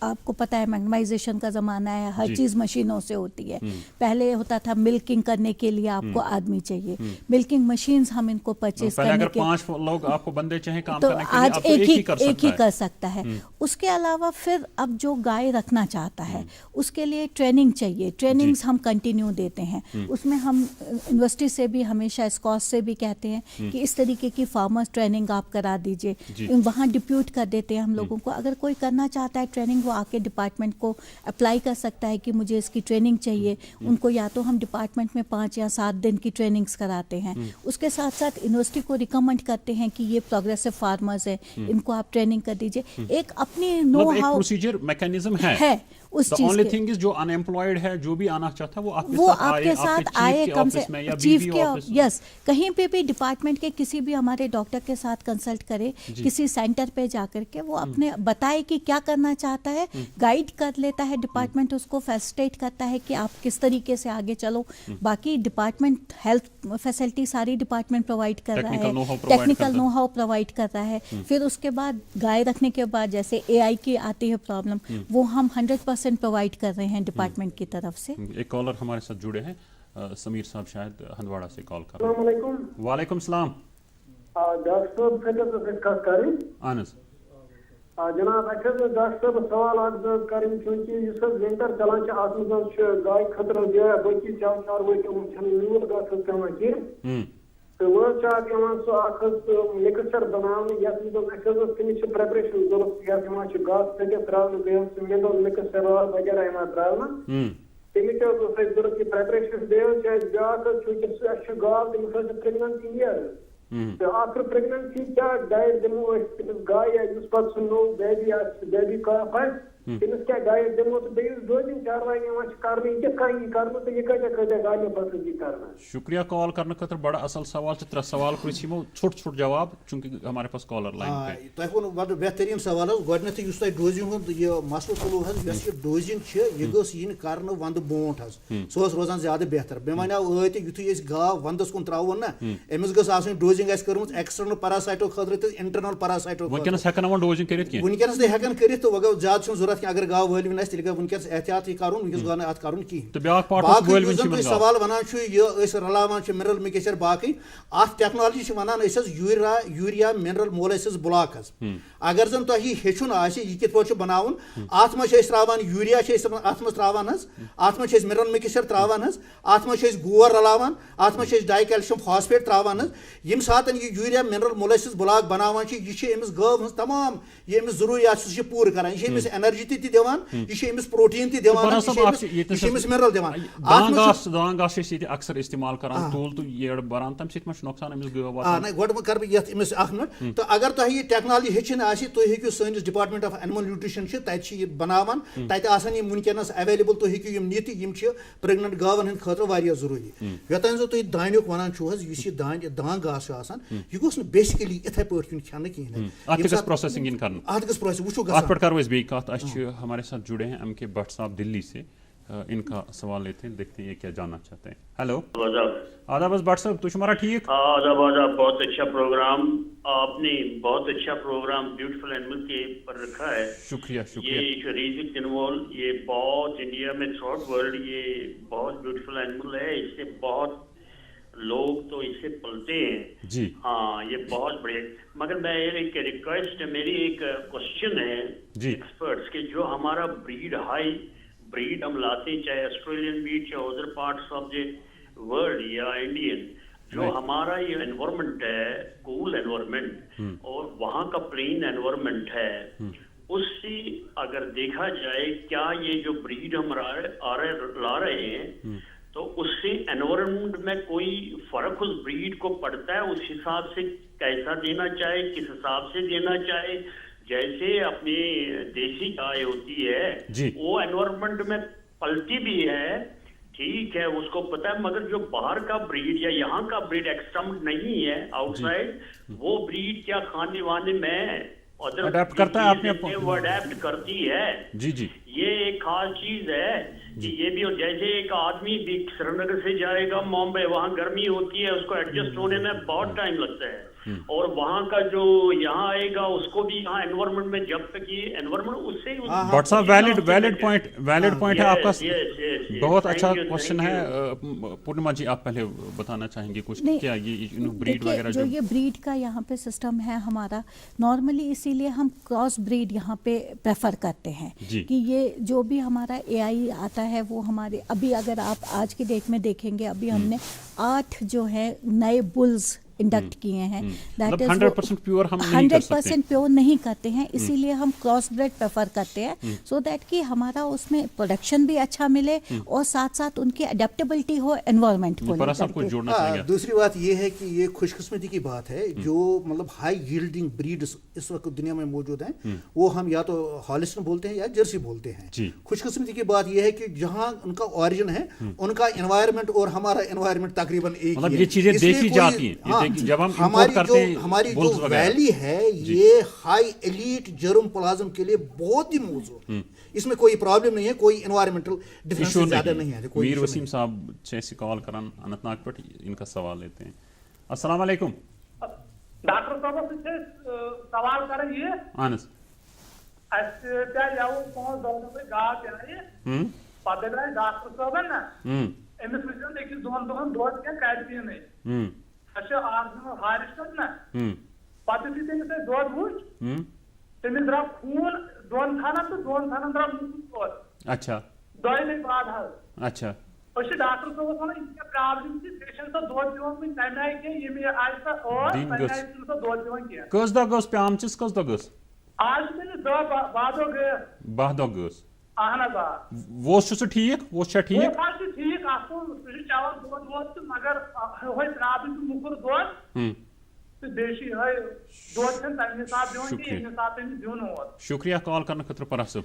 آپ کو پتہ ہے میگنائزیشن کا زمانہ ہے, ہر چیز مشینوں سے ہوتی ہے. پہلے ہوتا تھا ملکنگ کرنے کے لیے آپ کو آدمی چاہیے, ملکنگ مشینز ہم ان کو پرچیز کرنے کے, 5 لوگ آپ کو بندے چاہیں کام تو کرنے کے لیے, آج اب تو ایک ہی کر سکتا ہے. اس کے علاوہ پھر اب جو گائے رکھنا چاہتا ہے اس کے لیے ٹریننگ چاہیے. ٹریننگز ہم کنٹینیو دیتے ہیں. اس میں ہم یونیورسٹی سے بھی ہمیشہ اسکاس سے بھی کہتے ہیں کہ اس طریقے کی فارمر ٹریننگ آپ کرا دیجئے. وہاں ڈپیوٹ کر دیتے ہیں ہم لوگوں کو. اگر کوئی کرنا چاہتا ہے ٹریننگ, وہ آ کے ڈپارٹمنٹ کو اپلائی کر سکتا ہے کہ مجھے اس کی ٹریننگ چاہیے. ان کو یا تو ہم ڈپارٹمنٹ میں 5 یا 7 دن کی ٹریننگز کراتے ہیں. اس کے ساتھ ساتھ یونیورسٹی کو ریکمنڈ کرتے ہیں کہ یہ پروگریسو فارمرز ہیں, ان کو آپ ٹریننگ کر دیجئے. ایک اپنی نو ہاؤ پروسیجر میکینزم ہے اس چیز only thing is جو ان ایمپلائڈ ہے, جو بھی آنا چاہتا ہے وہ آپ کے ساتھ آئے, کم سے چیف کے یس کہیں پہ بھی ڈپارٹمنٹ کے کسی بھی ہمارے ڈاکٹر کے ساتھ کنسلٹ کرے, کسی سینٹر پہ جا کر کے وہ اپنے بتائے کہ کیا کرنا چاہتا ہے, گائیڈ کر لیتا ہے ڈپارٹمنٹ, اس کو فیسیلیٹیٹ کرتا ہے کہ آپ کس طریقے سے آگے چلو. باقی ڈپارٹمنٹ ہیلتھ فیسلٹی ساری ڈپارٹمنٹ پرووائڈ کر رہا ہے, ٹیکنیکل نو ہاؤ پرووائڈ کر رہا ہے. پھر اس کے بعد گائے رکھنے کے بعد جیسے اے آئی کی آتی ہے پرابلم, وہ ہم 100% پرووائڈ کر رہے ہیں ڈپارٹمنٹ کی طرف سے. ایک کالر ہمارے ساتھ جڑے ہیں, سمیر صاحب شاید ہندواڑہ سے کال کر رہے ہیں. السلام علیکم. وعلیکم السلام. ڈاکٹر صاحب کتھ کریں. اہن حظ جناب اچھا ڈاکٹر صاحب سوال اکھ کریں چونکہ اس ونٹر چلان ات مز گائے خطرہ باقی چاروٲے نیوٗل گژھُن پیوان کینٛہہ تو وہ سُہ اکھ مکسچر بناونہٕ یتھ منٛز اَسہِ تمِچ پریپریشن ضرورت یتھ گاسہٕ ژٔٹِتھ تراونہٕ بیٚیہِ سُہ مِنرل مکسچر وغیرہ یِوان تراونہٕ تمِچ ٲس اَسہِ ضرورت یہِ پریپریشن بیٚیہِ چھِ اَسہِ بیٛاکھ چوٗنٛکہِ اَسہِ چھُ گاو تٔمِس ٲس پریگننسی یِیَر تہٕ آفٹر پریگننسی کیٛاہ ڈایٹ دِمو أسۍ تٔمِس گایہِ یُس پتہٕ سُہ نوٚو بیبی آسہِ بیبی کاف آسہِ تٔمِس کیٛاہ ڈایٹ دِمو تہٕ بیٚیہِ یُس ڈوزِنٛگ چاروٲے یِوان چھِ کرنہٕ یہِ کِتھ کٔنۍ یی کرنہٕ تہٕ یہِ کۭتیاہ گایہِ پتہٕ یی کرنہٕ. شکریہ کال کرنے خاطر, بڑا اصل سوال چھِ 3 سوال پرٛژھۍ یِمو ژھوٚٹ جواب چونکہ ہمارے پاس کالر لائن پہ. تۄہہِ ووٚنوٕ بڑٕ بہتریٖن سوال حظ. گۄڈنیٚتھٕے یُس تۄہہِ ڈوزِنٛگ ہُنٛد یہِ مسلہٕ تُلوٕ حظ, یۄس یہِ ڈوزِنٛگ چھِ یہِ گٔژھ یِنۍ کرنہٕ ونٛدٕ برونٛٹھ حظ, سُہ اوس روزان زیادٕ بہتر. مےٚ وَنیٛاو ٲدۍ یُتھُے أسۍ گاو ونٛدس کُن ترٛاوون نا, أمِس گٔژھ آسٕنۍ ڈوزِنٛگ اَسہِ کٔرمٕژ ایکسٹرنل پراسایٹو خٲطرٕ تہٕ انٹرنل پراسایٹو خٲطرٕ. وٕنکیٚنس ہٮ۪کن یِمن ڈوزِنٛگ کٔرِتھ کینٛہہ, وٕنکیٚنس تہِ ہٮ۪کن کٔرِتھ تہٕ وۄنۍ گوٚو زیادٕ چھُنہٕ ضوٚرتھ کینٛہہ. اگر گاو وٲلوِنۍ آسہِ تیٚلہِ گٔے وٕنکیٚنس احتیاطٕے کرُن, وٕنکیٚس گوٚو نہٕ اتھ کرُن کِہینۍ. تہٕ بیٛاکھ پارٹ باقٕے یُس زن تُہۍ سوال ونان چھُ یہِ أسۍ رلاوان چھِ مِنرل مِکسچر باقٕے, اتھ ٹیکنالجی چھِ ونان أسۍ حظ یوٗریا مِنرل مولسِز بلاک حظ. اگر زن تۄہہِ یہِ ہیٚچھُن آسہِ یہِ کِتھ پٲٹھۍ چھُ بناوُن, اتھ منٛز چھِ أسۍ تراوان یوٗریا چھِ أسۍ اتھ منٛز تراوان حظ, اتھ منٛز چھِ أسۍ مِنرل مِکسچر تراوان حظ, اتھ منٛز چھِ أسۍ گور رلاوان, اتھ منٛز چھِ أسۍ ڈاے کیلشیم فاسفیٹ تراوان حظ. ییٚمہِ ساتہٕ یہِ یوٗریا مِنرل مولسِز بلاک بناوان چھِ, یہِ چھِ أمِس گٲو ہٕنٛز تمام یہِ أمِس ضروٗریات چھِ سُہ چھِ پوٗرٕ کران. یہِ چھِ أمِس انرجی تہِ دِوان, یہِ چھِ أمِس پروٹیٖن تہِ دِوان, یہِ چھِ أمِس مِنرل دِوان. دان گاس چھِ أسۍ ییٚتہِ اکثر استعمال کران, تول تہٕ یٔڑ بران, تمہِ سۭتۍ ما چھُ نۄقصان أمِس گٲو واتان؟ گۄڈٕ کرٕ بہٕ یتھ أمِس اکھ مِنٹ. تہٕ اگر تۄہہِ یہِ ٹیکنالجی ہیٚچھِنۍ آسہِ تُہۍ ہیٚکِو سٲنِس ڈپارٹمنٹ آف اینمل نیوٗٹرِشن چھِ تتہِ چھِ یہِ بناوان, تتہِ آسان یِم وٕنکیٚنس ایویلیبل, تُہۍ ہیٚکِو یِم نِتھ, یِم چھِ پریگننٹ گاون ہٕنٛدِ خٲطرٕ واریاہ ضروٗری. یوٚتانۍ زن تُہۍ دانیُک ونان چھُو حظ, یُس یہِ دان گاسہٕ چھُ آسان یہِ گوٚژھ نہٕ بیسِکلی یِتھے پٲٹھۍ یُن کھٮ۪نہٕ کِہینۍ. اتھ گژھِ پروسیسنگ یِن کرنہٕ, اتھ گٔژھ پروسیس وٕچھو اتھ پٮ۪ٹھ کرو أسۍ بیٚیہِ کتھ. اَسہِ چھِ ہمارے ساتھ جڑے ہیں ایم کے بٹ صاحب دلی سے, ان کا سوال لیتے ہیں, دیکھتے ہیں یہ کیا جاننا چاہتے ہیں. ہیلو آداب بٹ صاحب, تُہۍ چھِو مارا ٹھیٖک؟ آداب بہت اچھا پروگرام آپ نے, بہت اچھا پروگرام بیوٹیفل اینیمل کے پر رکھا ہے. شکریہ یہ ریزک انوول, یہ بہت انڈیا میں تھرو آؤٹ ورلڈ یہ بہت بیوٹیفل اینیمل ہے. اس سے بہت لوگ تو اسے پلتے ہیں جی. ہاں یہ بہت بڑے, مگر میں ایک ریکویسٹ, میری ایک کوشچن ہے ایکسپرٹس کے, جو ہمارا بریڈ ہائی بریڈ ہم لاتے ہیں, چاہے آسٹریلین بریڈ چاہے other parts of the world یا انڈین, جو ہمارا یہ انوائرمنٹ ہے کول انوائرمنٹ اور وہاں کا پلین انوائرمنٹ ہے, اس سے اگر دیکھا جائے کیا یہ جو بریڈ ہم لا رہے ہیں تو اس سے انوائرمنٹ میں کوئی فرق اس بریڈ کو پڑتا ہے, اس حساب سے کیسا دینا چاہے, کس حساب سے دینا چاہے. جیسے اپنی دیسی گائے ہوتی ہے وہ انوائرمنٹ میں پلتی بھی ہے, ٹھیک ہے, اس کو پتا ہے, مگر جو باہر کا بریڈ یا یہاں کا بریڈ ایکسٹمڈ نہیں ہے آؤٹ سائڈ, وہ بریڈ کیا کھانے وانے میں اڈیپٹ کرتا ہے, اپنے وہ اڈیپٹ کرتی ہے. جی جی, یہ ایک خاص چیز ہے کہ یہ بھی, جیسے ایک آدمی بھی سری نگر سے جائے گا ممبئی, وہاں گرمی ہوتی ہے, اس کو ایڈجسٹ ہونے میں بہت ٹائم لگتا ہے. اور وہاں کا جو یہاں آئے گا اس کو بھی یہاں انوائرمنٹ میں جب تک یہ انوائرمنٹ اس سے ڈاکٹر صاحب ویلڈ پوائنٹ ہے آپ کا, بہت اچھا کوشچن ہے. پورنما جی آپ پہلے بتانا چاہیں گے کچھ کیا یہ بریڈ وغیرہ جو یہ بریڈ کا یہاں پہ سسٹم ہے ہمارا نارملی, اسی لیے ہم کراس بریڈ یہاں پہ پریفر کرتے ہیں کہ یہ جو بھی ہمارا اے آئی آتا ہے وہ ہمارے ابھی اگر آپ آج کی ڈیٹ میں دیکھیں گے ابھی ہم نے 8 جو ہے نئے بلز انڈکٹ کیے ہیں. 100% پیور ہم 100% پیور نہیں کرتے ہیں, اسی لیے ہم کراس بریڈ پریفر کرتے ہیں سو دیٹ کہ ہمارا اس میں پروڈکشن بھی اچھا ملے اور ساتھ ساتھ ان کی اڈیپٹیبلٹی ہو انوائرمنٹ کو. دوسری بات یہ ہے کہ یہ خوش قسمتی کی بات ہے جو مطلب ہائی ییلڈنگ بریڈز اس وقت دنیا میں موجود ہیں وہ ہم یا تو ہالسٹن بولتے ہیں یا جرسی بولتے ہیں. خوش قسمتی کی بات یہ ہے کہ جہاں ان کا اوریجن ہے ان کا انوائرمنٹ اور ہمارا انوائرمنٹ تقریباً ایک ہی ہے. یہ چیزیں دیکھی جاتی ہیں. ہماری جو ویلی ہے یہ ہائی ایلیٹ جرم پلازم کے لیے بہت ہی موزوں ہے, اس میں کوئی پرابلم نہیں ہے, کوئی انوائرمنٹل ڈفرینس زیادہ نہیں ہے. میر وسیم صاحب سے کال کران اننت ناگ پہ ان کا سوال لیتے ہیں. السلام علیکم ڈاکٹر صاحب سے سوال کریں یہ اہن حظ کیا یو پانچ دہ گاو پہ پتہ درائے ڈاکٹر صاحبن نا امس وچن أکِس دۄن دۄہن دۄد کینٛہہ کَرِ پیٖنٕے اچھا آرجنل ہارسٹن نا پتہٕ یُتھُے تٔمِس أسۍ دۄد وٕچھ تٔمِس درٛاو خوٗن 2 تھانن تہٕ 2 تھانن درٛاو موٗدمُت دۄد. اچھا 2 دۄہہِ بعد حظ. اچھا أسۍ چھِ ڈاکٹر صٲبس ونان یہِ کیٛاہ پرٛابلِم چھِ ژےٚ چھَنہٕ سۄ دۄد دِوان وٕنہِ تَمہِ آیہِ کینٛہہ ییٚمہِ آیہِ سۄ ٲس تَمہِ آیہِ چھِنہٕ سۄ دۄد دِوان کینٛہہ. کٔژ دۄہ گٔژھ پیمژِس کٔژ دۄہ گٔژھ؟ آز چھِ تٔمِس 10 دۄہ گٔیَس. 12 دۄہ گٔژھ. اہن حظ آ. ووس چھُ سُہ ٹھیٖک؟ ووس چھا ٹھیٖک؟ ووس حظ چھُ ٹھیٖک اصٕل, سُہ چھُ چٮ۪وان دۄد وۄد تہٕ مگر ہُہے پرٛابلِم چھِ موٚکُر دۄد تہٕ بیٚیہِ چھِ یِہوے دۄد چھِنہٕ تَمہِ حِساب دِوان کینٛہہ ییٚمہِ حِساب تٔمِس دیُن اوس. شُکریہ کال کرنہٕ خٲطرٕ پرٛاہ صٲب.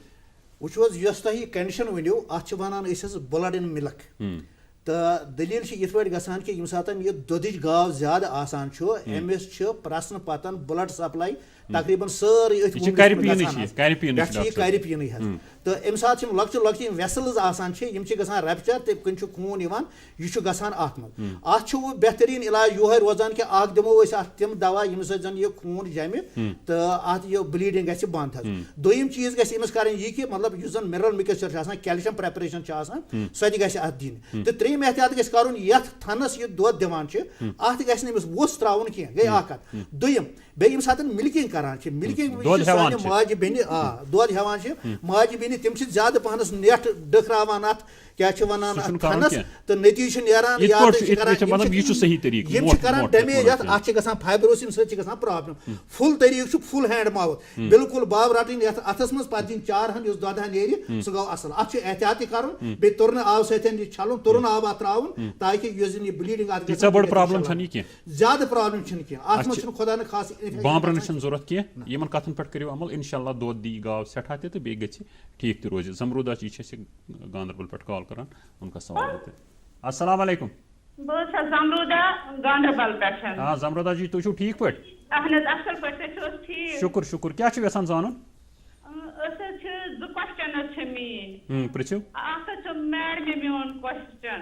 وٕچھو حظ یۄس تۄہہِ یہِ کنڈِشن ؤنِو اَتھ چھِ وَنان أسۍ حظ بٕلڈ اِن مِلک تہٕ دٔلیٖل چھِ یِتھ پٲٹھۍ گژھان کہِ ییٚمہِ ساتہٕ یہِ دۄدٕچ گاو زیادٕ آسان چھُ أمِس چھِ پرٛٮ۪سنہٕ پتہٕ بٕلڈ سپلاے تقریٖبن سٲرٕے أتھۍ پٮ۪ٹھ چھِ یہِ کرِ پیٖنٕے حظ. تہٕ اَمہِ ساتہٕ چھِ یِم لۄکچہِ لۄکچہِ یِم ویسلٕز آسان چھِ یِم چھِ گژھان ریپچر تَمہِ کِنۍ چھُ خوٗن یِوان یہِ چھُ گژھان اَتھ منٛز. اَتھ چھُ وۄنۍ بہتریٖن علاج یِہوے روزان کہِ اکھ دِمو أسۍ اَتھ تِم دوا ییٚمہِ سۭتۍ زن یہِ خوٗن جمہِ تہٕ اَتھ یہِ بلیٖڈنگ گژھِ بنٛد حظ. دوٚیِم چیٖز گژھِ أمِس کَرٕنۍ یہِ کہِ مطلب یُس زن مِنرل مِکسچر چھُ آسان کیلشیم پریپریشن چھِ آسان سۄ تہِ گژھِ اَتھ دِنۍ. تہٕ ترٛیٚیِم احتیاط گژھِ کَرُن یَتھ تھنس یہِ دۄد دِوان چھِ اَتھ گژھِ نہٕ أمِس ووٚژھ ترٛاوُن کینٛہہ گٔے اکھ کَتھ. دوٚیِم بیٚیہِ ییٚمہِ ساتہٕ مِلکِنگ کران چھِ مِلکِنگ سانہِ ماجہِ بیٚنہِ دۄد ہٮ۪وان چھِ ماجہِ بیٚنہِ تِم چھِ زیادٕ پہنس نیٹ ڈٔکھراوان اَتھ کیاہ چھِ وَنان اَتھ تھنس تہٕ نٔتیٖجہٕ چھُ نیران یِم چھِ کران ڈیمیج اَتھ چھِ گژھان فایبروس اَمہِ سۭتۍ چھِ گژھان پرابلم. فُل طٔریٖقہٕ چھُ فُل ہینڈ ماوُتھ بِلکُل باب رَٹٕنۍ یَتھ اَتھس منٛز پَتہٕ دِنۍ 4 ہن یُس دۄدٕ ہن نیرِ سُہ گوٚو اَصٕل. اَتھ چھُ احتیاط تہِ کَرُن بیٚیہِ تُرنہٕ آبہٕ سۭتۍ یہِ چھَلُن تُرُن آب اَتھ ترٛاوُن تاکہِ یُس زَن یہِ بلیٖڈنگ اَتھ گژھِ زیادٕ پرابلم چھنہٕ کینٛہہ اَتھ منٛز چھُنہٕ خۄدا نہٕ خاص بامبرنٕچ چھنہٕ ضوٚرتھ کینٛہہ. یِمن کتھن پٮ۪ٹھ کٔرِو عمل اِنشاء اللہ دۄد دی گاو سٮ۪ٹھاہ تہِ تہٕ بیٚیہِ گژھِ ٹھیٖک تہِ روزِ. زمروٗدا جی چھِ اَسہِ گاندربل پٮ۪ٹھ کال کران ان کا سوال لیتے. السلام علیکم. بہٕ چھَس زمروٗدا گاندربل پٮ۪ٹھ. آ زمروٗدا جی تُہۍ چھِو ٹھیٖک پٲٹھۍ؟ اہن حظ اصل پٲٹھۍ تُہۍ چھِو حظ ٹھیٖک؟ شُکُر شُکُر. کیٛاہ چھِو یژھان زانُن؟ أسۍ حظ چھِ 2 کوسچن حظ چھِ میٛٲنۍ. پرٛژھِو. اکھ حظ چھُ میڈمہِ میون کوسچن.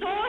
2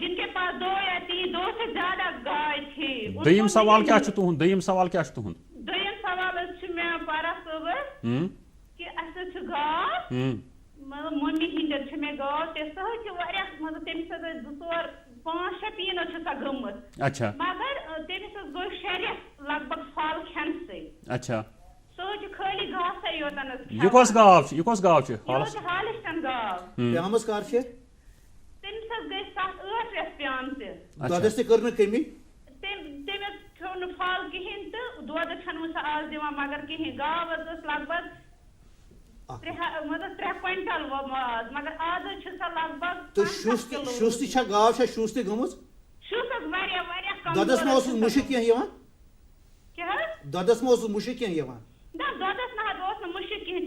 جن کے پاس 2 یا 2 سے زیادہ گائے تھی. دوٚیِم سوال کیٛاہ چھُ تُہُنٛد؟ دوٚیِم سوال حظ چھُ مےٚ پارا صٲبس کہِ اَسہِ حظ چھِ گاو مطلب مٔمی ہِنٛدٮ۪ن چھِ مےٚ گاو تہِ سۄ حظ چھِ واریاہ مطلب تٔمِس حظ ٲسۍ 2 4 5 6 پیٖن حظ چھِ سۄ گٔمٕژ مگر تٔمِس حظ گوٚو 6 رٮ۪تھ لگ بگ پھل کھٮ۪نسٕے. سۄ حظ چھِ خٲلی گاسَے یوتن حظ. یہِ کۄس گاو چھِ؟ یہِ حظ چھِ ہالِسٹن گاو. پیمٕژ کر چھِ؟ تٔمِس حظ گٔے 7-8 رٮ۪تھ پیمژٕ. دۄدس تہِ کٔر نہٕ کٔمی؟ تٔمِس کھیوٚو نہٕ پھل کِہینۍ تہٕ دۄد چھَنہٕ وۄنۍ سۄ آز دِوان مگر کِہینۍ. گاو حظ ٲس لگ بگ مطلب 3 کوینٹل ماز مگر آز حظ چھِ سۄ لگ بگ. شُس تہِ چھا گاو چھا شُس تہِ گٔمٕژ؟ شُس حظ واریاہ کم. دۄدس ما اوسُس مُشک کینٛہہ یِوان؟ کیٛاہ حظ؟ دۄدس ما اوسُس مُشک کینٛہہ یِوان؟ نہ دۄدس نہ حظ اوس نہٕ مُشک کِہینۍ.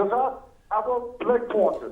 2000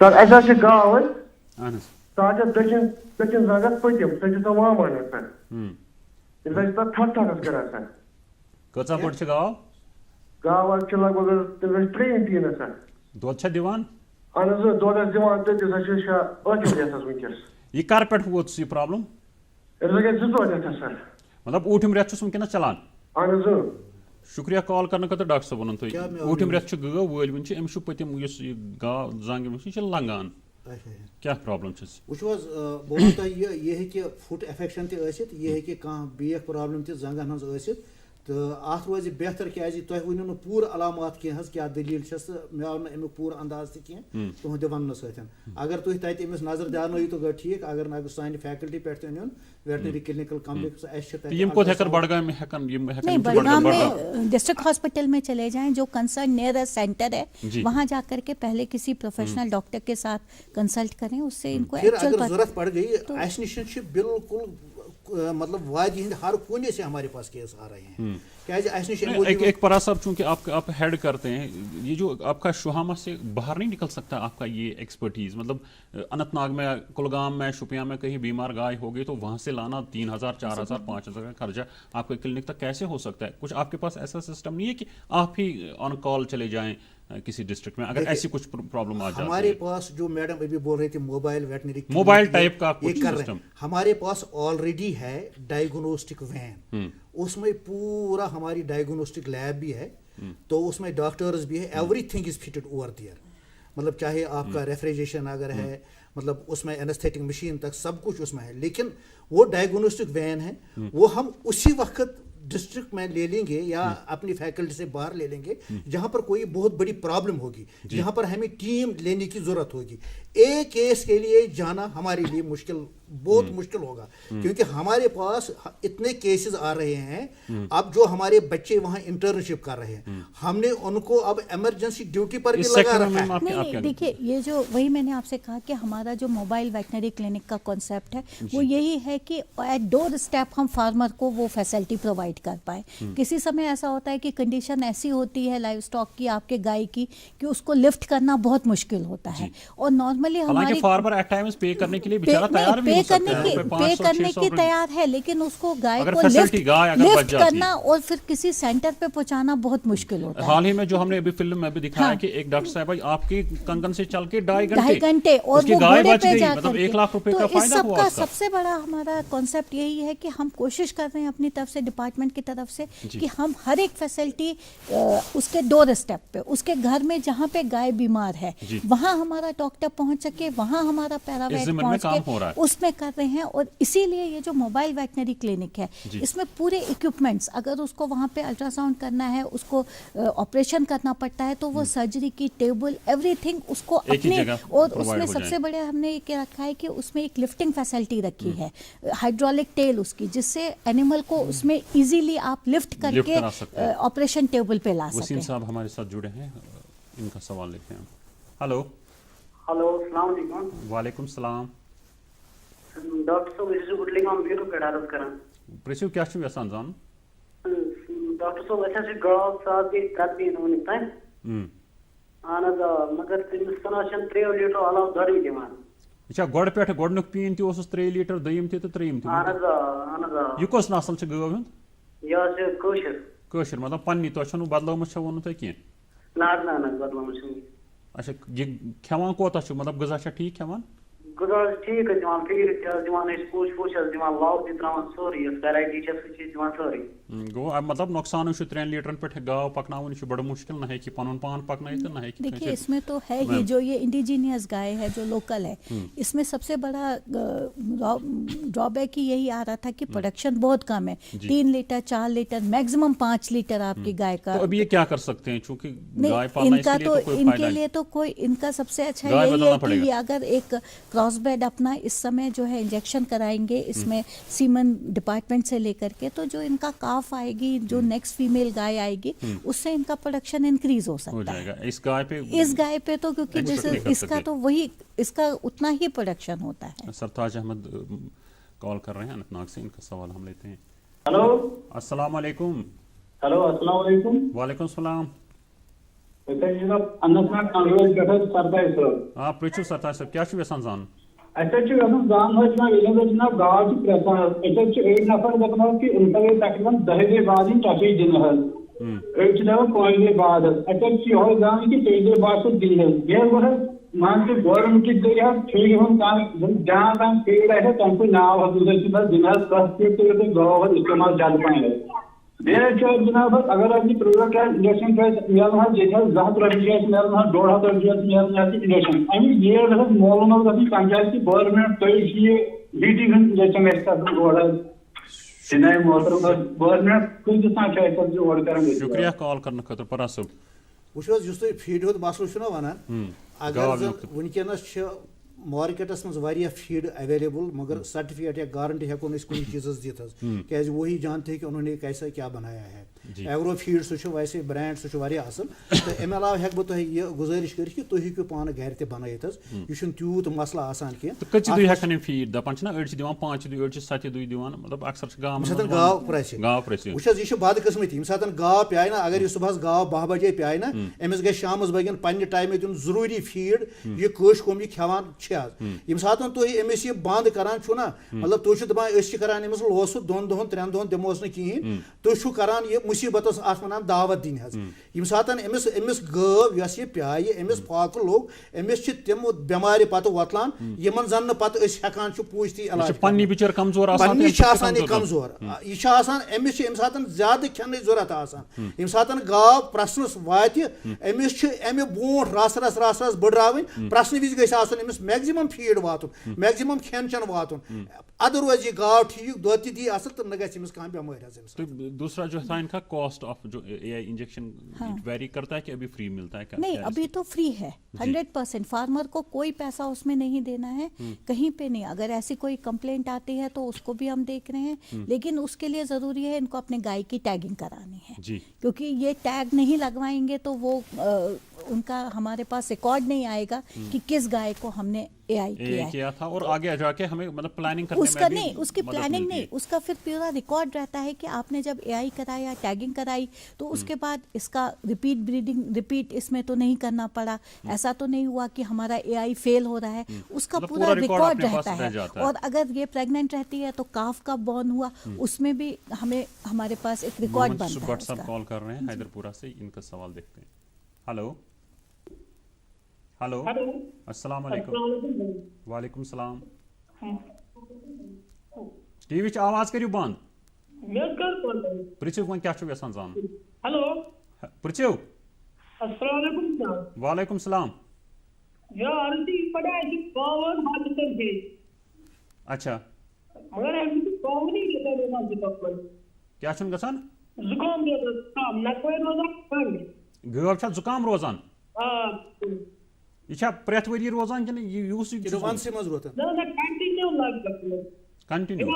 سر ایسا سے گاو ہے اہن ساجا دچن زنگس پتم سہ سا وامان سر تم سا تک تھٹ تھٹس کران سر کۭژاہ بٔڑ چھِ گاو گاو لگ بھگ تم سا 3 تین سر دۄد چھا دِوان اہن حظ دۄدس دِوان تہٕ تم سا چھِ 8 رٮ۪تس وٕنکٮ۪س یہِ کر پٮ۪ٹھ ووت یہِ پرٛابلم أمۍ سا گٔے 2 رٮ۪تھ سر مطلب اوٗٹھِم رٮ۪تھ چھُس وٕنکٮ۪نس چلان اہن حظ شُکریہ کال کرنہٕ خٲطرٕ ڈاکٹر صٲب ووٚنُن تُہۍ اوٗٹھِم رٮ۪تھ چھُ گٲو وٲلۍوٕنۍ چھِ أمِس چھُ پٔتِم یُس یہِ گاو زنٛگ أمِس یہِ چھِ لنٛگان کیٛاہ پرٛابلم چھَس وٕچھو حظ بہٕ وَنہو تۄہہِ یہِ ہیٚکہِ فُٹ اِنفٮ۪کشَن تہِ ٲسِتھ یہِ ہیٚکہِ کانٛہہ بیٚیہِ پرٛابلِم تہِ زنٛگَن ہٕنٛز ٲسِتھ تہٕ اَتھ روزِ بہتر کیٛازِ تۄہہِ ؤنِو نہٕ پوٗرٕ علامات کینٛہہ حظ کیٛاہ دٔلیٖل چھَس تہٕ مےٚ آو نہٕ اَمیُک پوٗرٕ انداز تہِ کینٛہہ تُہُنٛدِ وَننہٕ سۭتۍ اگر تُہۍ تَتہِ أمِس نظر دیٛانٲیِو تہٕ گوٚو ٹھیٖک اگر نہٕ اگر سانہِ فیکلٹی پٮ۪ٹھ تہِ نیُن ویٹنری کلینکل کمپلیکس اَسہِ چھِ تَتہِ یِم کوٚت ہٮ۪کن بڈگامہِ نہیں بڑگام میں ڈسٹرکٹ ہاسپٹل میں چلے جائیں جو کنسرن نیئرسٹ سینٹر ہے وہاں جا کر کے پہلے کسی پروفیشنل ڈاکٹر کے ساتھ کنسلٹ کریں اس سے ان کو اگر ضرورت پڑ گئی اَسہِ نِش چھِ بالکل مطلب وادی ہند ہر کونے سے ہمارے پاس کیس آ رہے ہیں ایک پرا صاحب چونکہ آپ ہیڈ کرتے ہیں یہ جو آپ کا شہامہ سے باہر نہیں نکل سکتا آپ کا یہ ایکسپرٹیز مطلب اننت ناگ میں کلگام میں شوپیاں میں کہیں بیمار گائے ہو گئی تو وہاں سے لانا 3000 4000 5000 کا خرچہ آپ کے کلینک تک کیسے ہو سکتا ہے کچھ آپ کے پاس ایسا سسٹم نہیں ہے کہ آپ ہی آن کال چلے جائیں کسی ڈسٹرکٹ میں اگر ایسی کچھ پرابلم آ جاتی ہے ہمارے پاس جو میڈم ابھی بول رہی تھی موبائل ویٹنری موبائل ٹائپ کا کچھ سسٹم ہمارے پاس آلریڈی ہے ڈائگنوسٹک وین اس میں پورا ہماری ڈائگنوسٹک لیب بھی ہے تو اس میں ڈاکٹرز بھی ہے every thing is fitted over there مطلب چاہے آپ کا ریفریجریشن اگر ہے مطلب اس میں اینستھیٹک مشین تک سب کچھ اس میں ہے لیکن وہ ڈائگنوسٹک وین ہے وہ ہم اسی وقت ڈسٹرکٹ میں لے لیں گے یا اپنی فیکلٹی سے باہر لے لیں گے جہاں پر کوئی بہت بڑی پرابلم ہوگی جہاں پر ہمیں ٹیم لینے کی ضرورت ہوگی ایک کیس کے لیے جانا ہمارے لیے بہت مشکل ہوگا کیونکہ ہمارے پاس اتنے کیسز آ رہے ہیں اب جو ہمارے بچے وہاں انٹرنشپ کر رہے ہیں ہم نے ان کو اب ایمرجنسی ڈیوٹی پر بھی لگا رکھا ہے نہیں دیکھیے یہ جو وہی میں نے آپ سے کہا کہ ہمارا جو موبائل ویٹنری کلینک کا کانسیپٹ ہے وہ یہی ہے کہ ایٹ ڈور اسٹیپ ہم فارمر کو وہ فیسلٹی پرووائڈ کر پائیں کسی سمے ایسا ہوتا ہے کہ کنڈیشن ایسی ہوتی ہے لائیو اسٹاک کی آپ کے گائے کی کہ اس کو لفٹ کرنا بہت مشکل ہوتا ہے اور نارملی ہمارے فارمر ایٹ ٹائمز پے کرنے کے لیے بیچارہ تیار بھی پے کرنے کی تیار ہے لیکن اس کو گائے کو لفٹ کرنا اور پھر کسی سینٹر پہ پہنچانا بہت مشکل ہوتا ہے حال ہی میں جو ہم نے ابھی فلم میں بھی دکھایا کہ ایک ڈاکٹر صاحب آپ کی کنگن سے چل کے 2.5 گھنٹے اور وہ گھوڑے پہ جا کر کے 1 لاکھ روپے کا فائدہ ہوا اس کا سب سے بڑا ہمارا کانسیپٹ یہی ہے کہ ہم کوشش کر رہے ہیں اپنی طرف سے ڈپارٹمنٹ کی طرف سے کہ ہم ہر ایک فیسلٹی اس کے ڈور اسٹیپ پہ اس کے گھر میں جہاں پہ گائے بیمار ہے وہاں ہمارا ڈاکٹر پہنچ سکے وہاں ہمارا پیراویٹ پہنچ کے اس میں کر رہے ہیں اور اسی لیے یہ جو موبائل ویٹنری کلینک ہے اس میں پورے اکوپمنٹس اگر اس کو وہاں پہ الٹرا ساؤنڈ کرنا ہے اس کو آپریشن کرنا پڑتا ہے تو وہ سرجری کی ٹیبل ایوری تھنگ اس کو اپنے اور اس میں سب سے بڑے ہم نے یہ رکھا ہے کہ اس میں ایک لفٹنگ فیسلٹی رکھی ہے ہائیڈرولک ٹیل اس کی جس سے اینیمل کو اس میں ایزیلی آپ لفٹ کر کے آپریشن ٹیبل پہ لا سکتے ہیں وسیم صاحب ہمارے ساتھ جڑے ہیں ان کا سوال لیتے ہیں ہلو السلام علیکم وعلیکم السلام ڈاکٹر صاحب اس گڈلی گام بیرو پہ عرض کران پرسیو کیا چھو یژھان زان ڈاکٹر صاحب اچھا سے گاو ساتھ بھی تربی ہونی تائیں اہن حظ مگر تٔمِس سنا چھن 3 لیٹر علاوٕ دۄدٕے دِوان اچھا گۄڈٕ پٮ۪ٹھٕ گۄڈٕنیُک پیٖن تہِ اوسُس 3 لیٹر دوٚیِم تہِ تہٕ ترٛیٚیِم تہِ اہن حظ یہِ کۄس نسل چھِ گٲو ہُنٛد یہِ حظ چھِ کٲشِر مطلب پننی تۄہہِ چھَنہٕ بدلٲومٕژ چھےٚ ووٚنوٕ تۄہہِ کینٛہہ نہ بدلٲومٕژ چھُنہٕ اچھا یہِ کھٮ۪وان کوتاہ چھُ مطلب غذا چھا ٹھیٖک کھٮ۪وان غذا حظ ٹھیٖک حظ دِوان فیٖڈ تہِ حظ دِوان أسۍ پوش حظ دِوان لو تہِ ترٛاوان سورُے یۄس ویرایٹی چھِ سُہ چھِ أسۍ دِوان سٲرٕے گوٚو مطلب نۄقصانٕے چھُ 3 لیٹرن پٮ۪ٹھ گاو پکناوٕنۍ یہِ چھُ بڑٕ مُشکل نہ ہیٚکہِ پنُن پان پکنٲیِتھ تہٕ نہ ہیٚکہِ دیکھیے اس میں تو ہے ہی جو یہ انڈیجینئس گائے ہے جو لوکل ہے اس میں سب سے بڑا ڈرا بیک ہی یہی آ رہا تھا کہ پروڈکشن بہت کم ہے 3 لیٹر 4 لیٹر میکسیمم 5 لیٹر آپ کی گائے کا اب یہ کیا کر سکتے ہیں چونکہ ان کے لیے تو کوئی ان کا سب سے اچھا یہی ہے کہ یہ اگر ایک کراس بیڈ اپنا اس سمے جو ہے انجیکشن کرائیں گے اس میں سیمن ڈپارٹمنٹ سے لے کر کے تو جو ان کا کاف آئے گی جو نیکسٹ فیمیل گائے آئے گی اس سے ان کا پروڈکشن انکریز ہو سکتا ہے اس گائے پہ تو کیونکہ جیسے اس کا تو وہی اس کا اتنا ہی پروڈکشن ہوتا ہے سرتاج احمد کال کر رہے ہیں اننت ناگ سے ان کا سوال ہم لیتے ہیں ہلو السلام علیکم ہلو السلام علیکم وعلیکم السلام جناب اننت ناگ کنگروج پٮ۪ٹھ سرتاج صٲب. پرٛژھِو سرتاج صٲب کیٛاہ چھُ یژھان زانُن؟ اَسہِ حظ چھُ یژھان زانُن حظ جناب ییٚلہِ حظ جناب گاو چھِ پرٛٮ۪ژھان حظ أسۍ حظ چھِ 8 نفر دَپان حظ کہِ أمِس گٔے تقریٖباً 10 دۄہ بعد یِن ٹۄپھے دِنہٕ حظ. أڑۍ چھِ دَپان 5 دۄہ بعد حظ. اَسہِ حظ چھِ یِہوے زانُن کہِ 3 دۄہ بعد چھِ دِنۍ حظ. بیٚیہِ حظ حظ مان ژٕ گورمٮ۪نٛٹٕکۍ ذٔریعہِ حظ فیٖڈِ ہُنٛد کانٛہہ جان تام فیٖڈ آسہِ تَمہِ سُنٛد ناو حظ حظ چھِ دِنہٕ حظ کَتھ فیٖڈ کٔرِو تُہۍ گٲو حظ اِستعمال زیادٕ پَہم حظ. بیٚیہِ حظ چھُ حظ جناب حظ اگر حظ یہِ پرٛوڈکٹ حظ اِنجَکشن چھُ اَسہِ میلان حظ ییٚتہِ حظ 200 رۄپیہِ چھِ اَسہِ میلان حظ 150 رۄپیہِ چھِ اَسہِ میلان حظ اِنجَکشن. اَمیُک ریٹ حظ معلوٗم حظ گژھِ پنچایت کہِ گورمٮ۪نٛٹ تُہۍ چھِ یہِ بیٖٹی ہُنٛد اِنجَکشن گژھِ گژھُن اورٕ حظ. جِناب محترم حظ گورمٮ۪نٛٹ کۭتِس تام چھُ اَسہِ حظ یہِ اورٕ کران. شُکریہ کال کرنہٕ خٲطرٕ. پراس صٲب وٕچھو حظ یُس تُہۍ فیٖڈ ہُنٛد مسلہٕ چھُو نا وَنان اگر زن وٕنکیٚنس چھِ مارکیٹس منٛز واریاہ فیٖڈ ایویلیبل مگر سرٹیفکیٹ یا گارنٹی ہٮ۪کو نہٕ أسۍ کُنہِ چیٖزس دِتھ حظ کیازِ وہی جانتے کہ انہوں نے کیسا کیا بنایا ہے. ایگرو فیٖڈ سُہ چھُ ویسے برینڈ سُہ چھُ واریاہ اصل تہٕ امہِ علاوٕ ہٮ۪کہٕ بہٕ تۄہہِ یہِ گُزٲرِش کٔرِتھ کہِ تُہۍ ہیٚکِو پانہٕ گرِ تہِ بنٲیِتھ حظ یہِ چھُنہٕ تیوٗت مسلہٕ آسان کینٛہہ. کٔژِ دۄہہِ ہٮ۪کن یِم فیٖڈ دپان چھِنہ أڑۍ چھِ دِوان 5 دۄہہِ أڑۍ چھِ 7 دۄہہِ دِوان مطلب اکثر چھِ گامَن ییٚمہِ ساتہٕ گاو پرٛٮ۪سہِ وٕچھ حظ یہِ چھِ بدقٕسمتی ییٚمہِ ساتہٕ گاو پیٛاے نہ اگر یہِ صُبحس گاو 10 بجے پیٛاے نہ أمِس گژھِ شامَس بٲگٮ۪ن پننہِ ٹایمہٕ دیُن ضروٗری فیٖڈ یہِ کٲش کوٚم یہِ کھٮ۪وان چھِ حظ. ییٚمہِ ساتہٕ تُہۍ أمِس یہِ بنٛد کران چھُو نہ مطلب تُہۍ چھِو دپان أسۍ چھِ کران أمِس لوسہٕ 2 دۄہن 3 دۄہن دِموس نہٕ کِہینۍ تُہۍ چھِو کران یہِ مُصیٖبتس اَتھ وَنان دعوت دِنۍ حظ. ییٚمہِ ساتہٕ أمِس گٲو یۄس یہِ پیٛایہِ أمِس پھاکہٕ لوٚگ أمِس چھِ تِم بٮ۪مارِ پتہٕ وۄتلان یِمن زن نہٕ پتہٕ أسۍ ہٮ۪کان چھِ پوٗچھتٕے علاج پننی چھِ آسان یہِ کمزور یہِ چھِ آسان أمِس چھِ ییٚمہِ ساتہٕ زیادٕ کھٮ۪نٕچ ضوٚرتھ آسان ییٚمہِ ساتہٕ گاو پرٛسنَس واتہِ أمِس چھِ اَمہِ برونٛٹھ رَس بٔڑراوٕنۍ پرٛسنہٕ وِزِ گژھِ آسُن أمِس میکزِمم فیٖڈ واتُن میکزِمم کھٮ۪ن چٮ۪ن واتُن اَدٕ روزِ یہِ گاو ٹھیٖک دۄد تہِ دی اَصٕل تہٕ نہ گژھِ أمِس کانٛہہ بٮ۪مٲرۍ حظ أمِس. دوسرا جو تھا ان کا کاسٹ آف جو AI انجیکشن ویری کرتا ہے کہ ابھی فری ملتا ہے؟ نہیں ابھی تو فری ہے 100%. فارمر کو کوئی پیسہ اس میں نہیں دینا ہے کہیں پہ نہیں. اگر ایسی کوئی کمپلینٹ آتی ہے تو اس کو بھی ہم دیکھ رہے ہیں لیکن اس کے لیے ضروری ہے ان کو اپنے گائے کی ٹیگنگ کرانی ہے کیونکہ یہ ٹیگ نہیں لگوائیں گے تو وہ ان کا ہمارے پاس ریکارڈ نہیں آئے گا کہ کس گائے کو ہم نے AI کیا تھا اور آگے جا کے ہمیں مطلب پلاننگ کرنے اس کا نہیں اس کی پلاننگ نہیں اس کا پھر پورا ریکارڈ رہتا ہے کہ آپ نے جب AI کرایا ٹیگنگ کرائی تو اس کے بعد اس کا ریپیٹ بریڈنگ ریپیٹ اس میں تو نہیں کرنا پڑا ایسا تو نہیں ہوا کہ ہمارا AI فیل ہو رہا ہے اس کا پورا ریکارڈ رہتا ہے. اور اگر یہ پریگننٹ رہتی ہے تو کاف کا بورن ہوا اس میں بھی ہمیں ہمارے پاس ایک ریکارڈ بنتا ہے. صاحب کال کر رہے ہیں حیدر پورہ سے ان کا سوال دیکھتے ہیں. ہلو السلام علیکم. وعلیکم السلام. ٹی وی آواز کٔرِو بنٛد. پرٛژھِو وۄنۍ کیٛاہ چھُو یژھان زانُن. ہیلو پرٛژھِو. السلام علیکم جناب. وعلیکم السلام. اچھا کیٛاہ چھُنہٕ گژھان گٲو چھا زُکام روزان یہ چھا پرٛٮ۪تھ ؤری روزان کِنہٕ یہِ یُس وَنسٕے منٛز روزان کنٹِنیو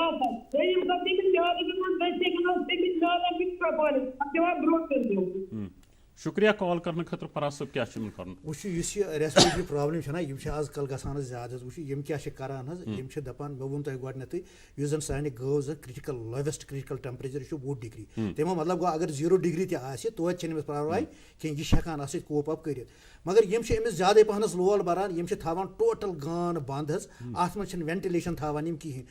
شُکریہ کال کرنہٕ خٲطرٕ. فراز صٲب کیٛاہ چھُ یِمن کَرُن؟ وٕچھِو یُس یہِ ریسپریٹری پرابلم چھےٚ نہ یِم چھِ آز کل گژھان حظ زیادٕ حظ. وٕچھِو یِم کیٛاہ چھِ کران حظ یِم چھِ دپان مےٚ ووٚن تۄہہِ گۄڈنٮ۪تھٕے یُس زن سانہِ گٲو زن کرٹِکل لوویسٹ کرٹِکل ٹیمپریچر یہِ چھُ 20 ڈگری تمیُک مطلب گوٚو اگر 0 ڈگری تہِ آسہِ توتہِ چھِنہٕ أمِس پرواے کینٛہہ یہِ چھِ ہٮ۪کان اَتھ سۭتۍ کوپ اپ کٔرِتھ مگر یِم چھِ أمِس زیادَے پہنس لول بران یِم چھِ تھاوان ٹوٹل گان بنٛد حظ اَتھ منٛز چھِنہٕ وینٹِلیشن تھاوان یِم کِہینۍ.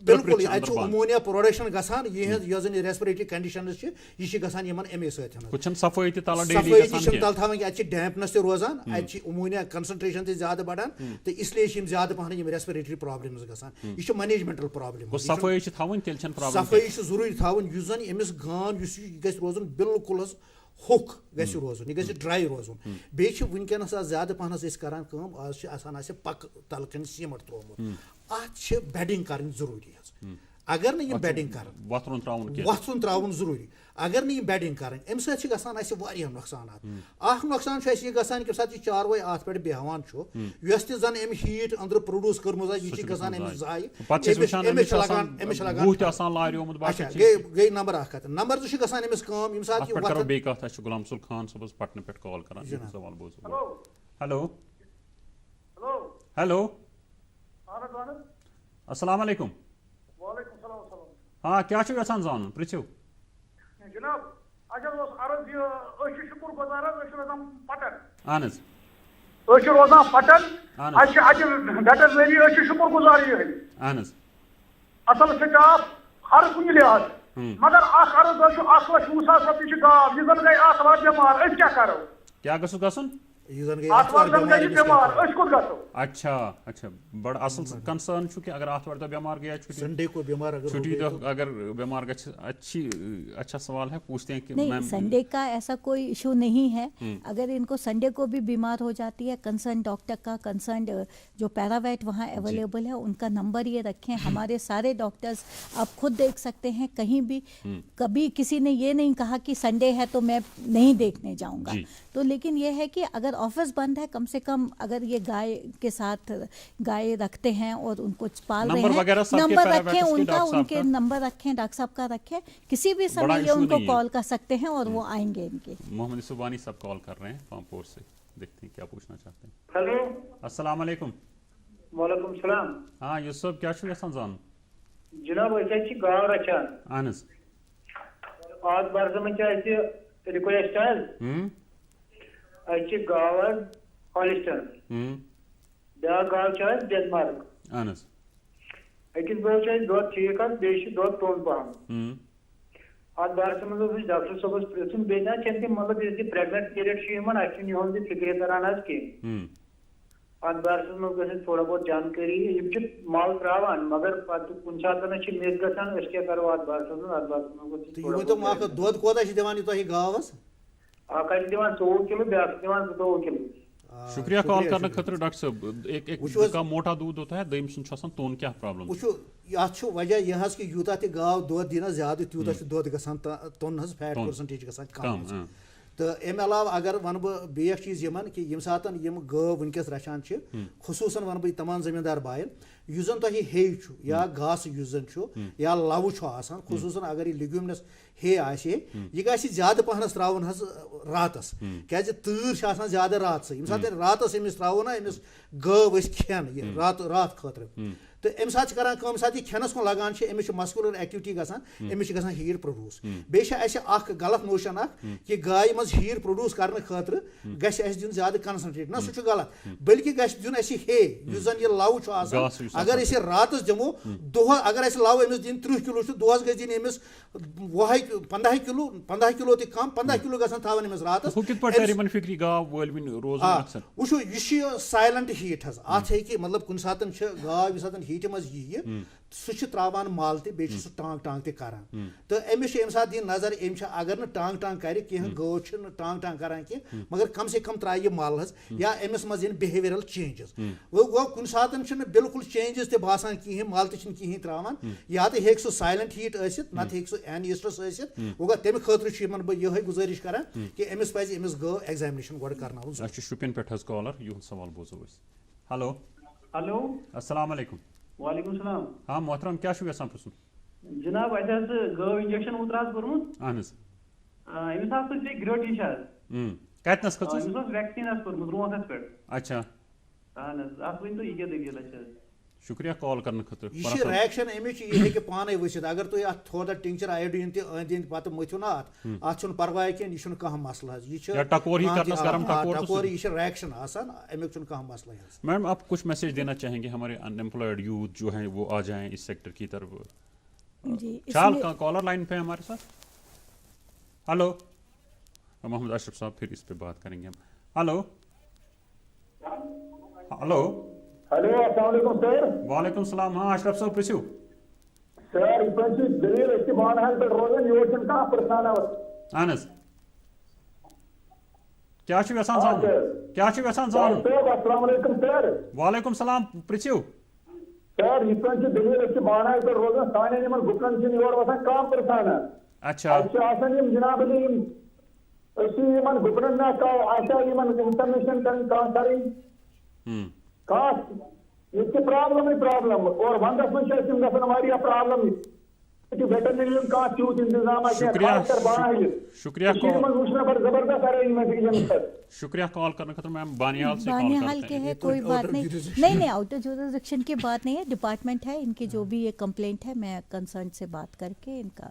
بِلکُل اَتہِ چھُ امونیا پروڈکشن گژھان یِہنٛز یۄس زن یہِ ریسپریٹری کنڈِشنز چھِ یہِ چھِ گژھان یِمن اَمے سۭتۍ. صفٲیی تہِ چھِنہٕ تل تھاوان کینٛہہ اَتہِ چھِ ڈیمپنس تہِ روزان اَتہِ چھِ امونیا کنسنٹریشن تہِ زیادٕ بڑان تہٕ اسلیے چھِ یِم زیادٕ پہن یِم ریسپریٹری پرابلمز گژھان. یہِ چھِ منیجمنٹل پرابلم. صفٲیی چھِ ضروٗری تھاوٕنۍ یُس زن أمِس گان یُس یہِ گژھِ روزُن بِلکُل حظ ہوٚکھ گژھِ روزُن یہِ گژھِ ڈراے روزُن. بیٚیہِ چھِ وٕنکیٚنس آز زیادٕ پہنس أسۍ کران کٲم آز چھِ آسان اَسہِ پکہٕ تلہٕ کنۍ سیٖمٹ ترومُت اَتھ چھِ بیڈنگ کرٕنۍ ضروٗری حظ. اگر نہٕ یِم بیڈنگ کرن وۄتھُن تراوُن ضروٗری اگر نہٕ یِم بیڈنگ کرٕنۍ اَمہِ سۭتۍ چھِ گژھان اَسہِ واریاہ نۄقصانات. اکھ نۄقصان چھُ اَسہِ یہِ گژھان ییٚمہِ ساتہٕ یہِ چاروٲے اَتھ پٮ۪ٹھ بیٚہوان چھُ یۄس تہِ زن أمۍ ہیٖٹ أنٛدرٕ پرٛوڈوٗس کٔرمٕژ آسہِ یہِ چھِ گژھان أمِس ضایہِ أمِس چھِ لگان اچھا گٔے نمبر اکھ کتھ. نمبر 2 چھِ گژھان أمِس کٲم ییٚمہِ ساتہٕ غلام رسول خان صٲبس پٹنہٕ پٮ۪ٹھ کال کران. ہیلو ہیلو السلام علیکم. وعلیکم السلام. ہاں کیٛاہ چھُو یژھان زانُن پرٛژھِو. جناب اچھا عرض یہ شکر گزار روزان پٹن اہن روزان پٹن ویٹرنری شکر گزار یہ اہن اصل سٹاف ہر کن لحاظ مگر عرض 1,20,000 رۄپیہِ چھِ گاو یہ زن گئی آتوار بیمار أسۍ کیٛاہ کرو کیا گژھو گژھن آتوار زن گئی بیمار أسۍ کوٚت گژھو اچھا اچھا بڑا اصل کنسرن چھُ کہ اگر آتھوار دۄہ بیمار گیا سنڈے کو بیمار اگر چھٹی دۄہ اگر بیمار گژھِ اچھا سوال ہے پوچھتے ہیں کہ نہیں سنڈے کا ایسا کوئی ایشو نہیں ہے. اگر ان کو سنڈے کو بھی بیمار ہو جاتی ہے کنسرن ڈاکٹر کا کنسرن جو پیراویٹ وہاں اویلیبل ہے ان کا نمبر یہ رکھیں. ہمارے سارے ڈاکٹرز آپ خود دیکھ سکتے ہیں کہیں بھی کبھی کسی نے یہ نہیں کہا کہ سنڈے ہے تو میں نہیں دیکھنے جاؤں گا. تو لیکن یہ ہے کہ اگر آفس بند ہے کم سے کم اگر یہ گائے کے ساتھ گائے رکھتے ہیں اور ان کو پال رہے ہیں نمبر رکھیں ان کا ان کے نمبر رکھیں ڈاکٹر صاحب کا رکھیں کسی بھی سمے یہ ان کو کال کر سکتے ہیں اور وہ آئیں گے. ان کے محمد سبحانی صاحب کال کر رہے ہیں پامپور سے دیکھتے ہیں کیا پوچھنا چاہتے ہیں. ہیلو السلام علیکم. وعلیکم السلام. ہاں یوسف صاحب کیا چھو یژھان زانُن؟ جناب أسۍ گاو رچھان اہن حظ آز برسس منٛز چھِ اَسہِ رِکویسٹ حظ اَسہِ چھِ گاو حظ ہالسٹن بیٛاکھ گاو چھِ حظ ڈینمارک اہن حظ أکِس گٲو چھِ اَسہِ دۄد ٹھیٖک حظ بیٚیہِ چھِ دۄد توٚن پہم اتھ بارس منٛز اوس اَسہِ ڈاکٹر صٲبس پرٛژھُن بیٚیہِ نہ چھنہٕ تِم مطلب یُس یہِ پریگننٹ پیٖریڈ چھُ یِمن اَسہِ چھُنہٕ یِہُنٛد یہِ فِکرے تران حظ کینٛہہ اتھ بارس منٛز گژھِ اَسہِ تھوڑا بہت جانکٲری یِم چھِ مل ترٛاوان مگر پتہٕ کُنہِ ساتہٕ چھِ مِس گژھان أسۍ کیٛاہ کرو اتھ بارس منٛز اتھ بارس منٛز دۄد کوتاہ چھِ دِوان یہِ تۄہہِ گاوس؟ اکھ حظ چھِ دِوان 24 کِلوٗ بیٛاکھ چھِ دِوان 22 کِلوٗ. شکریہ کال کرنے خاطر ڈاکٹر صاحب. ایک کا موٹا دودھ ہوتا ہے دوٚیِم سُنٛد چھُ آسان توٚن کیٛاہ پرابلم وٕچھو اتھ چھُ وجہ یہِ حظ کہِ یوٗتاہ تہِ گاو دۄد دِی نہ زیادٕ تیوٗتاہ چھُ دۄد گژھان توٚن حظ فیٹ پٔرسنٹیج گژھان کم. تہٕ اَمہِ علاوٕ اگر وَنہٕ بہٕ بیٛاکھ چیٖز یِمن کہِ ییٚمہِ ساتہٕ یِم گٲو وٕنکیٚس رچھان چھِ خصوٗصن وَنہٕ بہٕ تمام زٔمیٖندار بایَن یُس زن تۄہہِ ہے چھُ یا گاسہٕ یُس زن چھُ یا لَوٕ چھُ آسان خصوٗصن اگر یہِ لیگیوٗمنس ہے آسہِ یہِ گژھِ زیادٕ پہنس ترٛاوُن حظ راتس کیازِ تۭر چھِ آسان زیادٕ راتسٕے ییٚمہِ ساتہٕ راتس أمِس ترٛاوو نا أمِس گٲو أسۍ کھٮ۪ن یہِ رات خٲطرٕ تہٕ اَمہِ ساتہٕ چھِ کران کٲم ییٚمہِ ساتہٕ یہِ کھٮ۪نس کُن لگان چھِ أمِس چھِ مسکوٗلر ایکٹِوٹی گژھان أمِس چھِ گژھان ہیٖٹ پروڈیوٗس. بیٚیہِ چھِ اَسہِ اکھ غلط نوشن اکھ کہِ گایہِ منٛز ہیٖٹ پروڈیوٗس کرنہٕ خٲطرٕ گژھِ اَسہِ دیُن زیادٕ کنسنٹریٹ نہ سُہ چھُ غلط بٔلکہِ گژھِ دیُن اَسہِ ہے یُس زن یہِ لَوٕ چھُ آسان اگر أسۍ یہِ راتس دِمو دۄہس اگر اَسہِ لَوٕ أمِس دِنۍ 30 کِلوٗ چھُ دۄہس گژھِ دِنۍ أمِس 15 کِلوٗ تہِ کم 15 کِلوٗ گژھن تھاوٕنۍ أمِس راتس. وٕچھو یہِ چھُ سایلنٹ ہیٖٹ حظ اتھ ہیٚکہِ مطلب کُنہِ ساتہٕ چھِ گاو ییٚمہِ ساتہٕ ہیٖٹہِ منٛز یِیہِ سُہ چھُ تراوان مل تہِ بیٚیہِ چھُ سُہ ٹانٛگ تہِ کران تہٕ أمِس چھِ ییٚمہِ ساتہٕ دِنۍ نظر أمۍ چھِ اگر نہٕ ٹانٛگ کرِ کینٛہہ گٲو چھِنہٕ ٹانٛگ کران کینٛہہ مگر کم سے کم ترٛایہِ یہِ مل حظ یا أمِس منٛز یِن بِہیویرل چینجز. گوٚو کُنہِ ساتہٕ چھِنہٕ بالکل چینجز تہِ باسان کِہیٖنۍ مل تہِ چھِنہٕ کِہیٖنۍ ترٛاوان یا تہِ ہیٚکہِ سُہ سایلنٹ ہیٖٹ ٲسِتھ نتہٕ ہیٚکہِ سُہ این ایسٹرس ٲسِتھ. گوٚو تَمہِ خٲطرٕ چھُ یِمن بہٕ یِہوے گُزٲرِش کران کہِ أمِس پزِ أمِس گٲو ایگزامنیشن گۄڈٕ کرناوُن. اَسہِ چھُ شُپین پٮ۪ٹھ حظ کالر یِہُنٛد سوال بوزو أسۍ. ہیلو ہیلو السلام علیکم. وعلیکم السلام. ہاں محترم کیٛاہ چھُو یژھان پرٛژھُن؟ جناب اَسہِ حظ گٲو انجیکشن اوترٕ حظ کوٚرمُت اہن حظ أمِس حظ تُج گرٛوٹی چھِ حظ کتنس کھٔژٕس أمِس اوس ویکسیٖن حظ کوٚرمُت برونٛٹھس پٮ۪ٹھ. اچھا اہن حظ اتھ ؤنۍتو یہِ کیٛاہ دٔلیٖل چھِ حظ. شُکریہ کال کرنہٕ خٲطرٕ. یہِ چھِ ریکشن اَمِچ یہِ ہیٚکہِ پانے ؤسِتھ اگر تُہۍ اتھ تھوڑا ٹِنٛکچر آیوڈیٖن تہِ أنٛدۍ أنٛدۍ پتہٕ مٔتھِو نا اتھ چھُنہٕ پرواے کینٛہہ یہِ چھُنہٕ کانٛہہ مسلہٕ حظ. یہِ چھِ ٹکور یہِ چھِ ریکشن آسان امیُک چھُنہٕ کانٛہہ مسلہٕ حظ. میڈم آپ کچھ میسج دینا چاہیں گے ہمارے ان ایمپلائڈ یوتھ جو ہیں وہ آ جائیں اس سیکٹر کی طرف؟ چال کالر لائن پہ ہمارے ساتھ. ہلو محمد اشرف صاحب پھر اس پہ بات کریں گے ہم. ہلو ہلو ہیلو السلام علیکم سر. وعلیکم السلام. ہاں اشرف صاحب پرٛژھِو. سر یِتھ پٲٹھۍ چھِ دٔلیٖل أسۍ چھِ بانہال پٮ۪ٹھ روزان یور چھُنہٕ کانٛہہ پرٛژھناوان. اہن حظ کیٛاہ چھُو یژھان زانُن کیٛاہ چھُو یژھان زانُن؟ صٲب السلام علیکم سر. وعلیکم السلام پرٛژھِو. سر یِتھ پٲٹھۍ چھِ دٔلیٖل أسۍ چھِ بانہال پٮ۪ٹھ روزان سانٮ۪ن یِمن گُپنن چھِنہٕ یور وسان کانٛہہ پرٛژھانا. اچھا اَسہِ چھِ آسان یِم جناب علی یِم أسۍ چھِ یِمن گُپنن نہ کانٛہہ آسیا یِمن اِنفارمیشن کرٕنۍ کانٛہہ کرٕنۍ کانٛہہ ییٚتہِ چھِ پرابلمٕے پرابلم اور ونٛدس منٛز چھِ اَسہِ یِم گژھان واریاہ پرابلم. ییٚتہِ چھِ ویٹرنری ہُنٛد کانٛہہ تیوٗت انتظام شکریہ کال کرنے خاطر. میم بانیال سے بانیال کے ہے کوئی بات نہیں آؤٹر جورسڈکشن کی بات نہیں ہے ڈپارٹمنٹ ہے ان کی جو بھی یہ کمپلینٹ ہے میں کنسرن سے بات کر کے ان کا